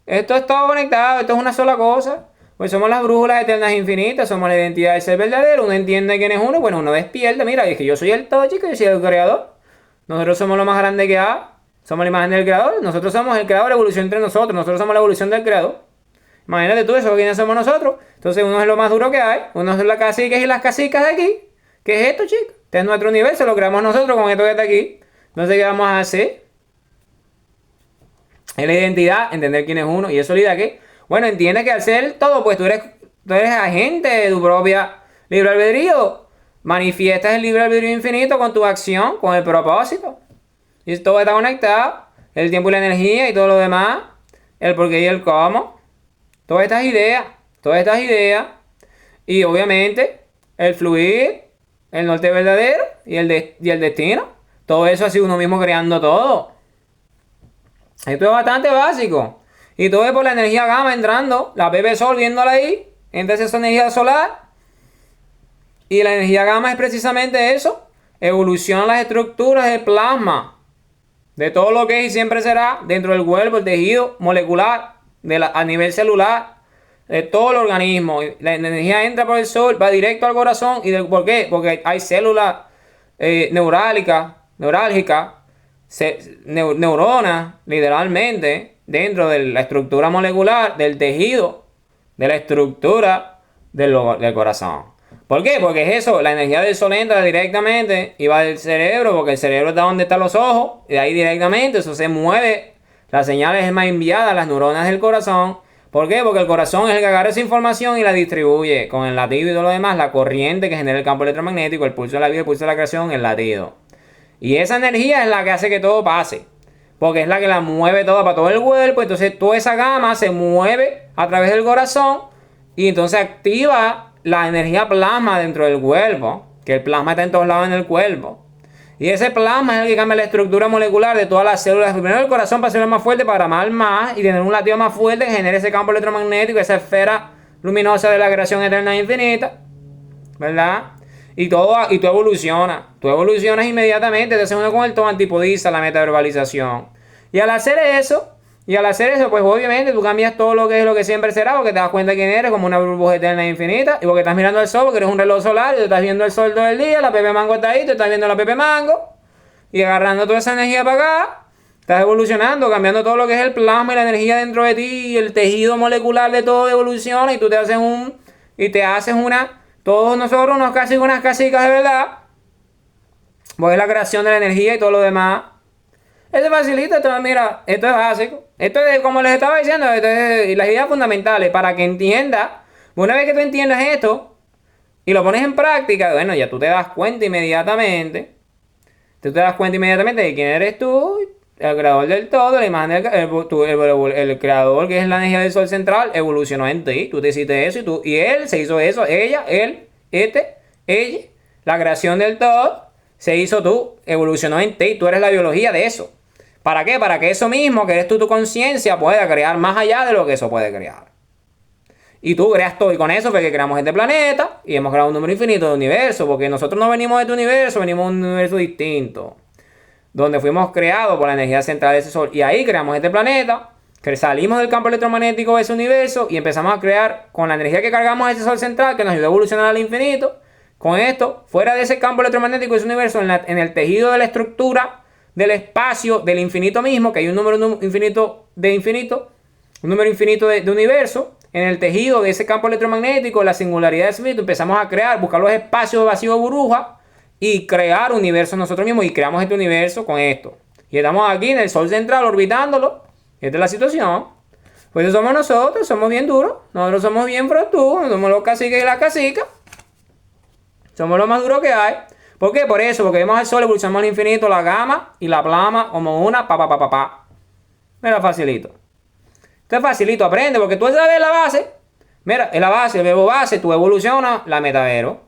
Esto es todo conectado, esto es una sola cosa. Pues somos las brújulas eternas infinitas, somos la identidad del ser verdadero. Uno entiende quién es uno, bueno, uno despierta. Mira, es que yo soy el todo, chicos, yo soy el creador. Nosotros somos lo más grande que hay. Somos la imagen del creador. Nosotros somos el creador, la evolución entre nosotros. Nosotros somos la evolución del creador. Imagínate tú eso, ¿quiénes somos nosotros? Entonces uno es lo más duro que hay. Uno es las caciques y las casicas de aquí. ¿Qué es esto, chicos? Este es nuestro universo, lo creamos nosotros con esto que está aquí. Entonces, ¿qué vamos a hacer? Es la identidad, entender quién es uno. ¿Y eso le da qué? Bueno, entiende que al ser todo, pues tú eres agente de tu propia libre albedrío. Manifiestas el libre albedrío infinito con tu acción, con el propósito. Y todo está conectado. El tiempo y la energía y todo lo demás. El por qué y el cómo. Todas estas ideas. Y obviamente, el fluir, el norte verdadero y el destino. Todo eso así uno mismo creando todo. Esto es bastante básico. Y todo es por la energía gamma entrando. La bebé sol viéndola ahí. Entra esa energía solar. Y la energía gamma es precisamente eso. Evoluciona las estructuras del plasma. De todo lo que es y siempre será dentro del cuerpo, el tejido molecular. A nivel celular. De todo el organismo. La energía entra por el sol. Va directo al corazón. ¿Por qué? Porque hay células neurálgicas. Neuronas, literalmente, dentro de la estructura molecular, del tejido, de la estructura del corazón. ¿Por qué? Porque es eso, la energía del sol entra directamente y va del cerebro, porque el cerebro está donde están los ojos, y de ahí directamente eso se mueve, las señales es más enviada a las neuronas del corazón. ¿Por qué? Porque el corazón es el que agarra esa información y la distribuye con el latido y todo lo demás, la corriente que genera el campo electromagnético, el pulso de la vida, el pulso de la creación, el latido. Y esa energía es la que hace que todo pase. Porque es la que la mueve todo para todo el cuerpo. Entonces toda esa gama se mueve a través del corazón. Y entonces activa la energía plasma dentro del cuerpo. que el plasma está en todos lados en el cuerpo. Y ese plasma es el que cambia la estructura molecular de todas las células. Primero el corazón para ser más fuerte, para amar más y tener un latido más fuerte que genere ese campo electromagnético, esa esfera luminosa de la creación eterna e infinita, ¿verdad? Y tú evolucionas. Tú evolucionas inmediatamente, te haces uno con el todo, antipodiza la metaverbalización. Y al hacer eso, pues obviamente tú cambias todo lo que es lo que siempre será, porque te das cuenta de quién eres, como una burbuja eterna e infinita, y porque estás mirando al sol, porque eres un reloj solar, y tú estás viendo el sol todo el día, la Pepe Mango está ahí, tú estás viendo la Pepe Mango, y agarrando toda esa energía para acá, estás evolucionando, cambiando todo lo que es el plasma y la energía dentro de ti, y el tejido molecular de todo evoluciona, y tú te haces todos nosotros unas casicas de verdad, porque es la creación de la energía y todo lo demás. Esto facilita, mira, esto es básico. Esto es, como les estaba diciendo, esto es las ideas fundamentales para que entiendas. Una vez que tú entiendas esto y lo pones en práctica, bueno, ya tú te das cuenta inmediatamente. Tú te das cuenta inmediatamente de quién eres tú, el creador del todo, la imagen el creador, que es la energía del sol central, evolucionó en ti. Tú te hiciste eso y él se hizo eso, ella, él, ella, la creación del todo, se hizo tú, evolucionó en ti. Tú eres la biología de eso. ¿Para qué? Para que eso mismo, que eres tú, tu conciencia, pueda crear más allá de lo que eso puede crear. Y tú creas todo, y con eso fue que creamos este planeta y hemos creado un número infinito de universos, porque nosotros no venimos de este universo, venimos de un universo distinto, donde fuimos creados por la energía central de ese sol. Y ahí creamos este planeta, que salimos del campo electromagnético de ese universo y empezamos a crear con la energía que cargamos de ese sol central, que nos ayudó a evolucionar al infinito. Con esto, fuera de ese campo electromagnético de ese universo, en el tejido de la estructura del espacio, del infinito mismo, que hay un número infinito un número infinito de universo, en el tejido de ese campo electromagnético, la singularidad de ese infinito, empezamos a crear, buscar los espacios vacíos, burbuja, y crear universos nosotros mismos, y creamos este universo con esto. Y estamos aquí en el sol central orbitándolo. Esta es la situación. Pues somos nosotros, somos bien duros, nosotros somos bien frotudos, somos los caciques y las casicas. Somos lo más duro que hay. ¿Por qué? Por eso, porque vemos al sol, evolucionamos al infinito, la gama y la plama como una pa. Mira, facilito. Esto es facilito, aprende, porque tú sabes la base. Mira, es la base, el verbo base, tú evolucionas, la metavero.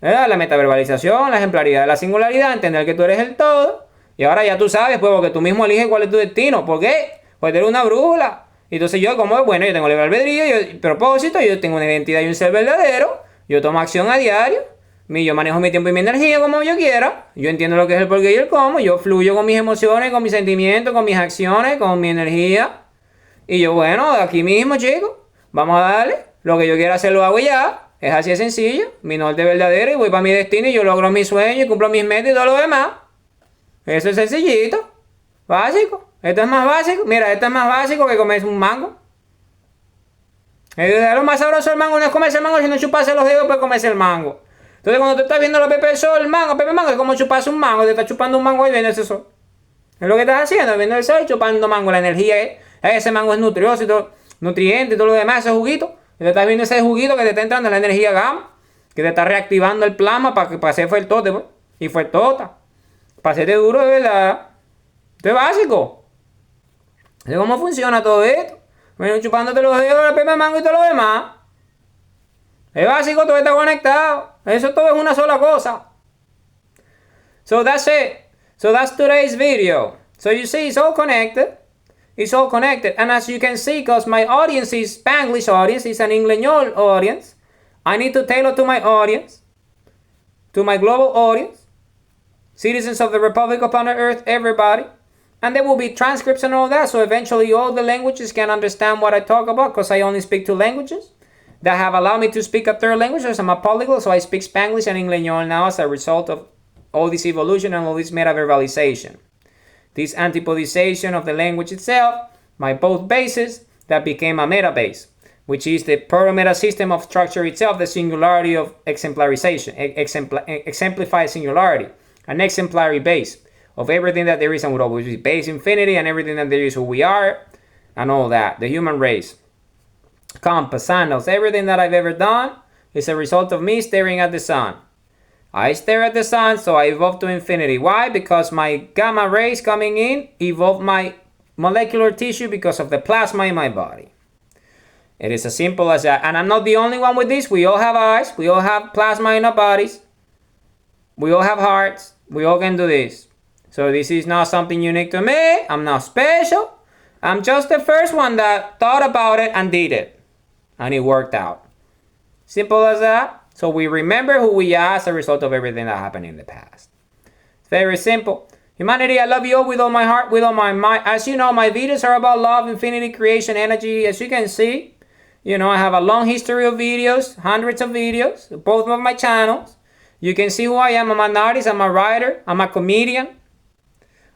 La metaverbalización, la ejemplaridad, la singularidad, entender que tú eres el todo. Y ahora ya tú sabes, pues, porque tú mismo eliges cuál es tu destino. ¿Por qué? Pues eres una brújula. Entonces yo, como bueno, yo tengo libre albedrío, propósito, yo tengo una identidad y un ser verdadero. Yo tomo acción a diario. Yo manejo mi tiempo y mi energía como yo quiera. Yo entiendo lo que es el porqué y el cómo. Yo fluyo con mis emociones, con mis sentimientos, con mis acciones, con mi energía. Y yo, bueno, aquí mismo, chicos, vamos a darle. Lo que yo quiera hacer lo hago ya. Es así de sencillo. Mi norte verdadero y voy para mi destino y yo logro mis sueños y cumplo mis metas y todo lo demás. Eso es sencillito. Básico. Esto es más básico. Mira, esto es más básico que comerse un mango. Es lo más sabroso del mango. No es comerse el mango, sino chuparse los dedos para comerse el mango. Entonces cuando tú estás viendo la Pepe del Sol, el mango, Pepe Mango, es como chuparse un mango, te estás chupando un mango y viendo ese sol. Es lo que estás haciendo, viendo el sol y chupando mango. La energía ese mango es nutrioso y todo, nutriente y todo lo demás, ese juguito. Y te estás viendo ese juguito que te está entrando en la energía gamma, que te está reactivando el plasma para hacer fuertote, pues. Y fuertota. Para hacerte duro de verdad. Esto es básico. ¿Sabes cómo funciona todo esto? Bueno, chupándote los dedos, la Pepe Mango y todo lo demás. Es básico, todo está conectado. Eso todo es una sola cosa. So that's it. So that's today's video. So you see, it's all connected. It's all connected. And as you can see, because my audience is Spanglish audience, it's an Ingleñol audience, I need to tailor to my audience, to my global audience, citizens of the Republic of Planet Earth, everybody. And there will be transcripts and all that. So eventually all the languages can understand what I talk about, because I only speak 2 languages. That have allowed me to speak a 3rd language, because I'm a polyglot, so I speak Spanglish and Ingleñol now as a result of all this evolution and all this metaverbalization. This antipodization of the language itself, my both bases, that became a meta base, which is the proto-meta system of structure itself, the singularity of exemplarization, exemplified singularity, an exemplary base of everything that there is and will always be, base infinity, and everything that there is who we are, and all that, the human race. Compass, sandals, everything that I've ever done is a result of me staring at the sun. I stare at the sun, so I evolve to infinity. Why? Because my gamma rays coming in evolve my molecular tissue because of the plasma in my body. It is as simple as that. And I'm not the only one with this. We all have eyes. We all have plasma in our bodies. We all have hearts. We all can do this. So this is not something unique to me. I'm not special. I'm just the first one that thought about it and did it. And it worked out. Simple as that. So we remember who we are as a result of everything that happened in the past. It's very simple. Humanity, I love you all with all my heart, with all my mind. As you know, my videos are about love, infinity, creation, energy. As you can see, I have a long history of videos, hundreds of videos, both of my channels. You can see who I am. I'm an artist, I'm a writer, I'm a comedian,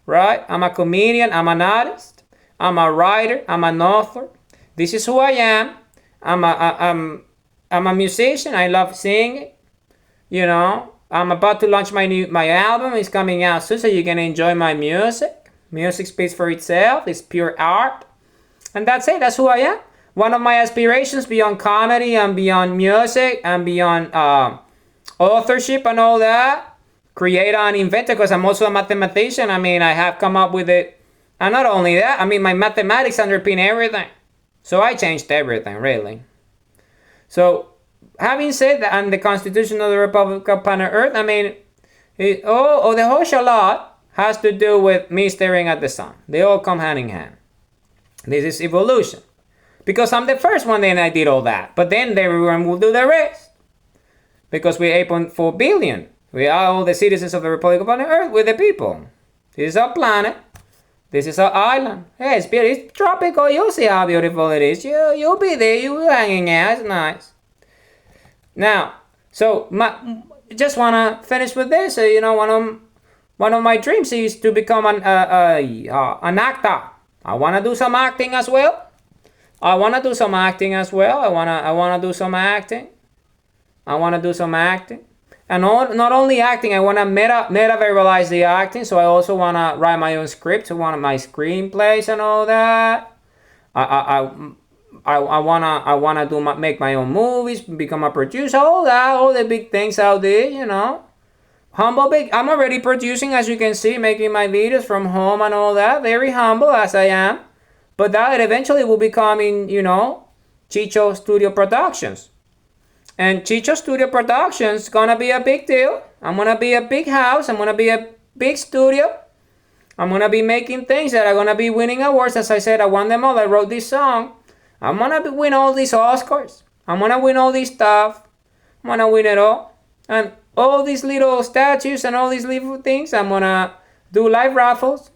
right? I'm a comedian, I'm an artist, I'm a writer, I'm an author. This is who I am. I'm a musician, I love singing, I'm about to launch my album. It's coming out soon, so you can enjoy my music. Music speaks for itself. It's pure art. And that's it. That's who I am. One of my aspirations beyond comedy and beyond music and beyond authorship and all that, creator and inventor, because I'm also a mathematician. I have come up with it. And not only that, my mathematics underpin everything. So I changed everything, really. So, having said that, and the Constitution of the Republic of Planet Earth, the whole shallot has to do with me staring at the sun. They all come hand in hand. This is evolution. Because I'm the first one, then I did all that. But then everyone will do the rest. Because we're 8.4 billion. We are all the citizens of the Republic of Planet Earth. We're the people. This is our planet. This is our island. Hey, it's tropical. You'll see how beautiful it is. You'll be there. You'll be hanging out. It's nice. Now, so just want to finish with this. One of my dreams is to become an actor. I want to do some acting as well. I want to do some acting. And not only acting, I want to meta-verbalize the acting. So I also want to write my own scripts, one of my screenplays and all that. I wanna make my own movies, become a producer, all that, all the big things out there, Humble big. I'm already producing, as you can see, making my videos from home and all that. Very humble as I am, but that eventually will become in, Chicho Studio Productions. And Chicho Studio Productions gonna be a big deal. I'm gonna be a big house. I'm gonna be a big studio. I'm gonna be making things that are gonna be winning awards. As I said, I won them all. I wrote this song. I'm gonna win all these Oscars. I'm gonna win all this stuff. I'm gonna win it all. And all these little statues and all these little things, I'm gonna do live raffles.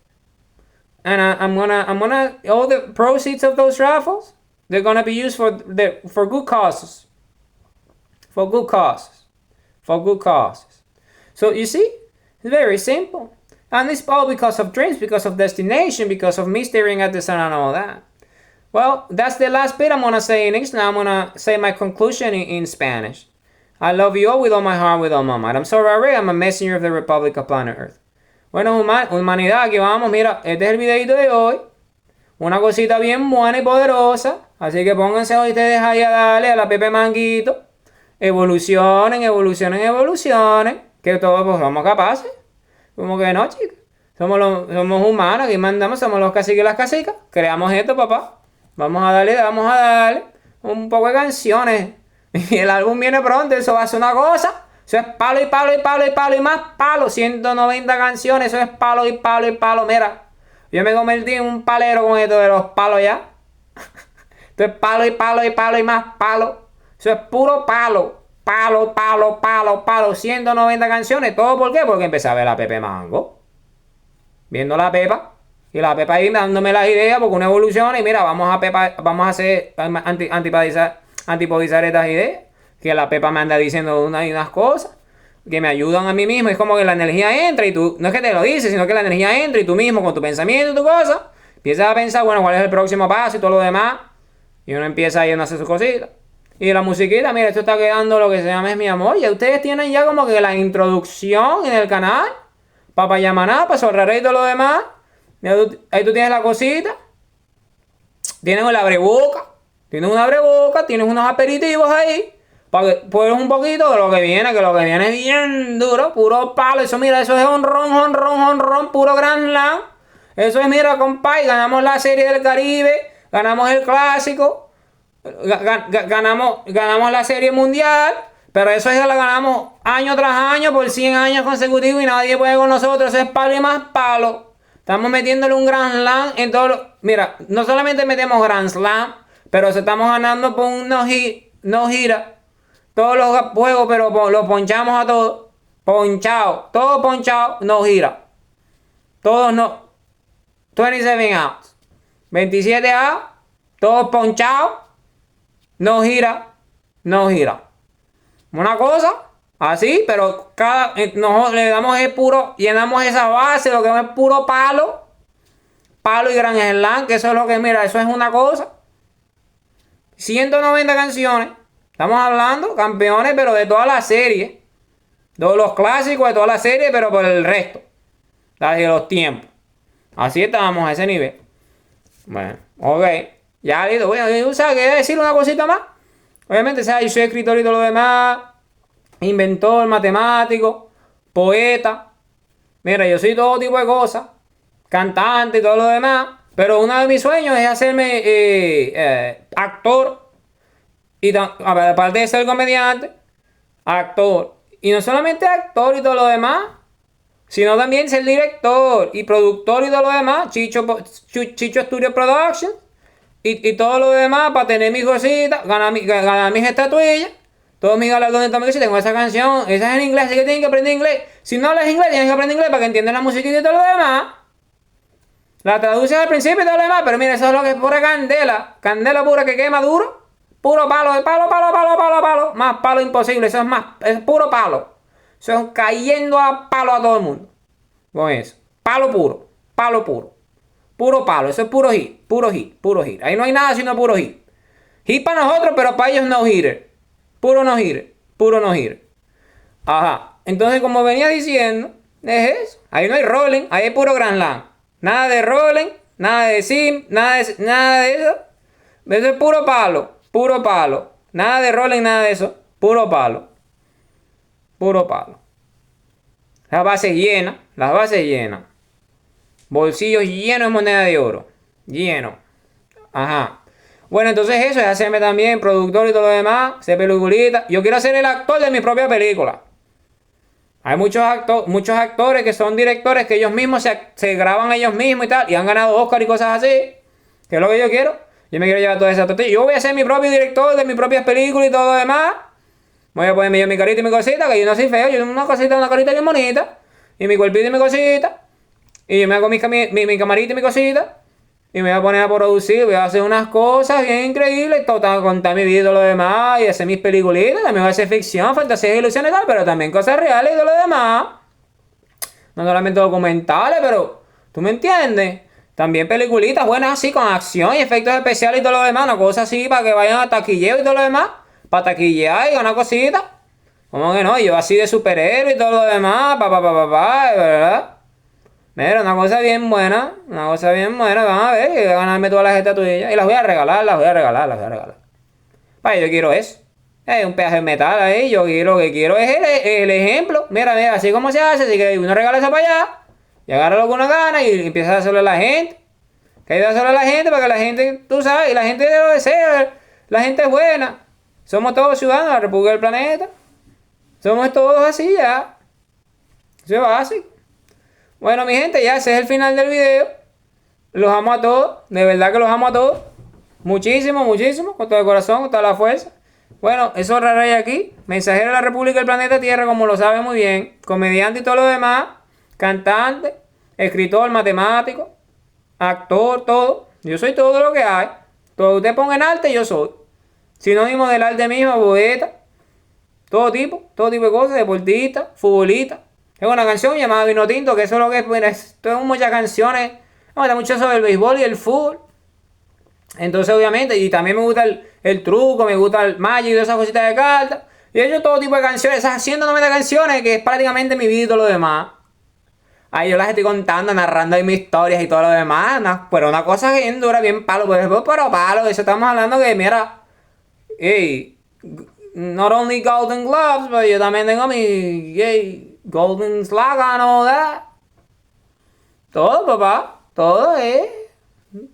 And I'm gonna all the proceeds of those raffles, they're gonna be used for good causes. For good causes. So you see, it's very simple. And it's all because of dreams, because of destination, because of me staring at the sun and all that. Well, that's the last bit I'm going to say in English. Now I'm going to say my conclusion in Spanish. I love you all with all my heart, with all my mind. I'm sorry, I'm a messenger of the Republic of Planet Earth. Bueno, humanidad, aquí vamos. Mira, este es el videito de hoy. Una cosita bien buena y poderosa. Así que pónganse ustedes ahí a darle a la Pepe Manguito. Evolucionen. Que todos pues, somos capaces. Como que no, chicos. Somos humanos, aquí mandamos, somos los caciques y las cacicas. Creamos esto, papá. Vamos a darle un poco de canciones. Y el álbum viene pronto, eso va a ser una cosa. Eso es palo y más palo. 190 canciones, eso es palo. Mira, yo me convertí en un palero con esto de los palos ya. Esto es palo y más palo. Eso es puro palo. Palo. 190 canciones. ¿Todo por qué? Porque empecé a ver la Pepe Mango. Viendo la Pepa. Y la Pepa ahí dándome las ideas, porque una evolución. Y mira, vamos a hacer antipodizar estas ideas. Que la Pepa me anda diciendo unas cosas que me ayudan a mí mismo. Es como que la energía entra y tú, no es que te lo dices, sino que la energía entra y tú mismo con tu pensamiento y tu cosa, empiezas a pensar, bueno, cuál es el próximo paso y todo lo demás. Y uno empieza ahí a hacer sus cositas. Y la musiquita, mira, esto está quedando lo que se llama Es Mi Amor. Ya ustedes tienen ya como que la introducción en el canal. Para Yamaná, para Sorraré y todo lo demás. Ahí tú tienes la cosita. Tienes un abreboca. Tienes unos aperitivos ahí. Para que puedes un poquito de lo que viene. Que lo que viene es bien duro. Puro palo. Eso, mira, eso es honrón. Puro Grand Slam. Eso es, mira, compadre. Ganamos la Serie del Caribe. Ganamos el Clásico. Ganamos la Serie Mundial. Pero eso ya lo ganamos año tras año por 100 años consecutivos y nadie puede con nosotros. Eso es palo y más palo. Estamos metiéndole un Grand Slam en todo lo... Mira, no solamente metemos Grand Slam, pero se estamos ganando por un no gira. Todos los juegos, pero los ponchamos a todos. Ponchado. Todo ponchado, no gira. Todos no. 27 outs. 27 outs. Todos ponchados. No gira. No gira. Una cosa así, pero nosotros le damos el puro, llenamos esa base, lo que es puro palo y gran slam, que eso es lo que, mira, eso es una cosa. 190 canciones, estamos hablando, campeones, pero de toda la serie, de los clásicos de toda la serie, pero por el resto, de los tiempos. Así estábamos a ese nivel. Bueno, ok, ya listo. Bueno, ¿quería decir una cosita más? Obviamente, ¿sabes? Yo soy escritor y todo lo demás, inventor, matemático, poeta. Mira, yo soy todo tipo de cosas, cantante y todo lo demás. Pero uno de mis sueños es hacerme actor. Y aparte de ser comediante, actor. Y no solamente actor y todo lo demás, sino también ser director y productor y todo lo demás. Chicho Studio Productions. Y todo lo demás para tener mis cositas, ganar mis estatuillas, todos mis galardones también. Si tengo esa canción, esa es en inglés, así que tienen que aprender inglés. Si no hablas inglés, tienes que aprender inglés para que entiendan la musiquita y todo lo demás. La traduces al principio y todo lo demás, pero mira, eso es lo que es pura candela. Candela pura que quema duro. Puro palo, de palo. Más palo imposible, eso es puro palo. Eso es cayendo a palo a todo el mundo. Con eso. Palo puro. Puro palo, eso es puro hit. Ahí no hay nada sino puro hit. Hit para nosotros, pero para ellos no hitter. Puro no hitter. Ajá. Entonces, como venía diciendo, es eso. Ahí no hay rolling, ahí hay puro Grand Slam. Nada de rolling, nada de sim, nada de eso. Eso es puro palo. Nada de rolling, nada de eso. Puro palo. Las bases llenas. Bolsillos llenos de moneda de oro. Lleno. Ajá. Bueno, entonces eso es hacerme también productor y todo lo demás. Hacer peliculitas. Yo quiero ser el actor de mi propia película. Hay muchos actores que son directores que ellos mismos se graban ellos mismos y tal. Y han ganado Oscar y cosas así. Que es lo que yo quiero. Yo me quiero llevar toda esa tortilla. Yo voy a ser mi propio director de mis propias películas y todo lo demás. Voy a ponerme yo mi carita y mi cosita. Que yo no soy feo. Yo tengo una carita bien bonita. Y mi cuerpito y mi cosita. Y yo me hago mi camarita y mi cosita. Y me voy a poner a producir. Voy a hacer unas cosas bien increíbles. Contar mi vida y todo lo demás. Y hacer mis peliculitas. También voy a hacer ficción, fantasía, ilusiones y tal. Pero también cosas reales y todo lo demás. No solamente documentales, pero... ¿Tú me entiendes? También peliculitas buenas así, con acción y efectos especiales y todo lo demás. Una cosa así para que vayan a taquilleo y todo lo demás. Para taquillear y ganar cositas. ¿Cómo que no? Yo así de superhéroe y todo lo demás. ¿Verdad? Mira, una cosa bien buena. Vamos a ver, y voy a ganarme todas las estatuillas. Y las voy a regalar. Vaya, yo quiero eso. Hay un pedazo de metal ahí. Yo lo que quiero es el ejemplo. Mira, así como se hace. Así que uno regala eso para allá. Y agarra lo que uno gana y empieza a hacerlo a la gente. Que ayuda a hacerlo a la gente para que la gente, tú sabes, y la gente lo desea. La gente es buena. Somos todos ciudadanos de la República del Planeta. Somos todos así ya. Eso es básico. Bueno, mi gente, ya ese es el final del video. Los amo a todos. De verdad que los amo a todos. Muchísimo. Con todo el corazón, con toda la fuerza. Bueno, eso es Raray aquí. Mensajero de la República del Planeta Tierra, como lo sabe muy bien. Comediante y todo lo demás. Cantante. Escritor, matemático. Actor, todo. Yo soy todo lo que hay. Todo usted ponga en arte, yo soy. Sinónimo del arte mismo, poeta. Todo tipo de cosas. Deportista, futbolista. Es una canción llamada Vino Tinto, que eso es lo que es. Bueno, tengo muchas canciones. Me gusta mucho sobre el béisbol y el fútbol. Entonces, obviamente, y también me gusta el truco, me gusta el Magic y todas esas cositas de cartas. Y he hecho todo tipo de canciones, esas 190 canciones, que es prácticamente mi vida y todo lo demás. Ahí yo las estoy contando, narrando ahí mis historias y todo lo demás. Pero una cosa bien dura, bien palo. Pero palo, de eso estamos hablando que, mira, hey, not only Golden Gloves, pero yo también tengo mi Golden Slugger and all that. Todo, papá. Todo,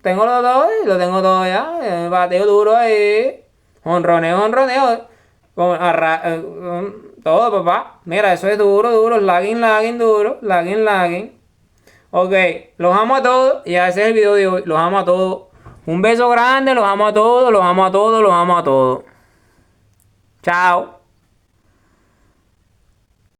Tengo los dos, lo tengo todo ya. Bateo duro ahí. Honroneo. Todo, papá. Mira, eso es duro, duro. Lagging, duro. Lagging. Ok, los amo a todos. Y ese es el video de hoy. Los amo a todos. Un beso grande. Los amo a todos. Los amo a todos. Los amo a todos. Chao.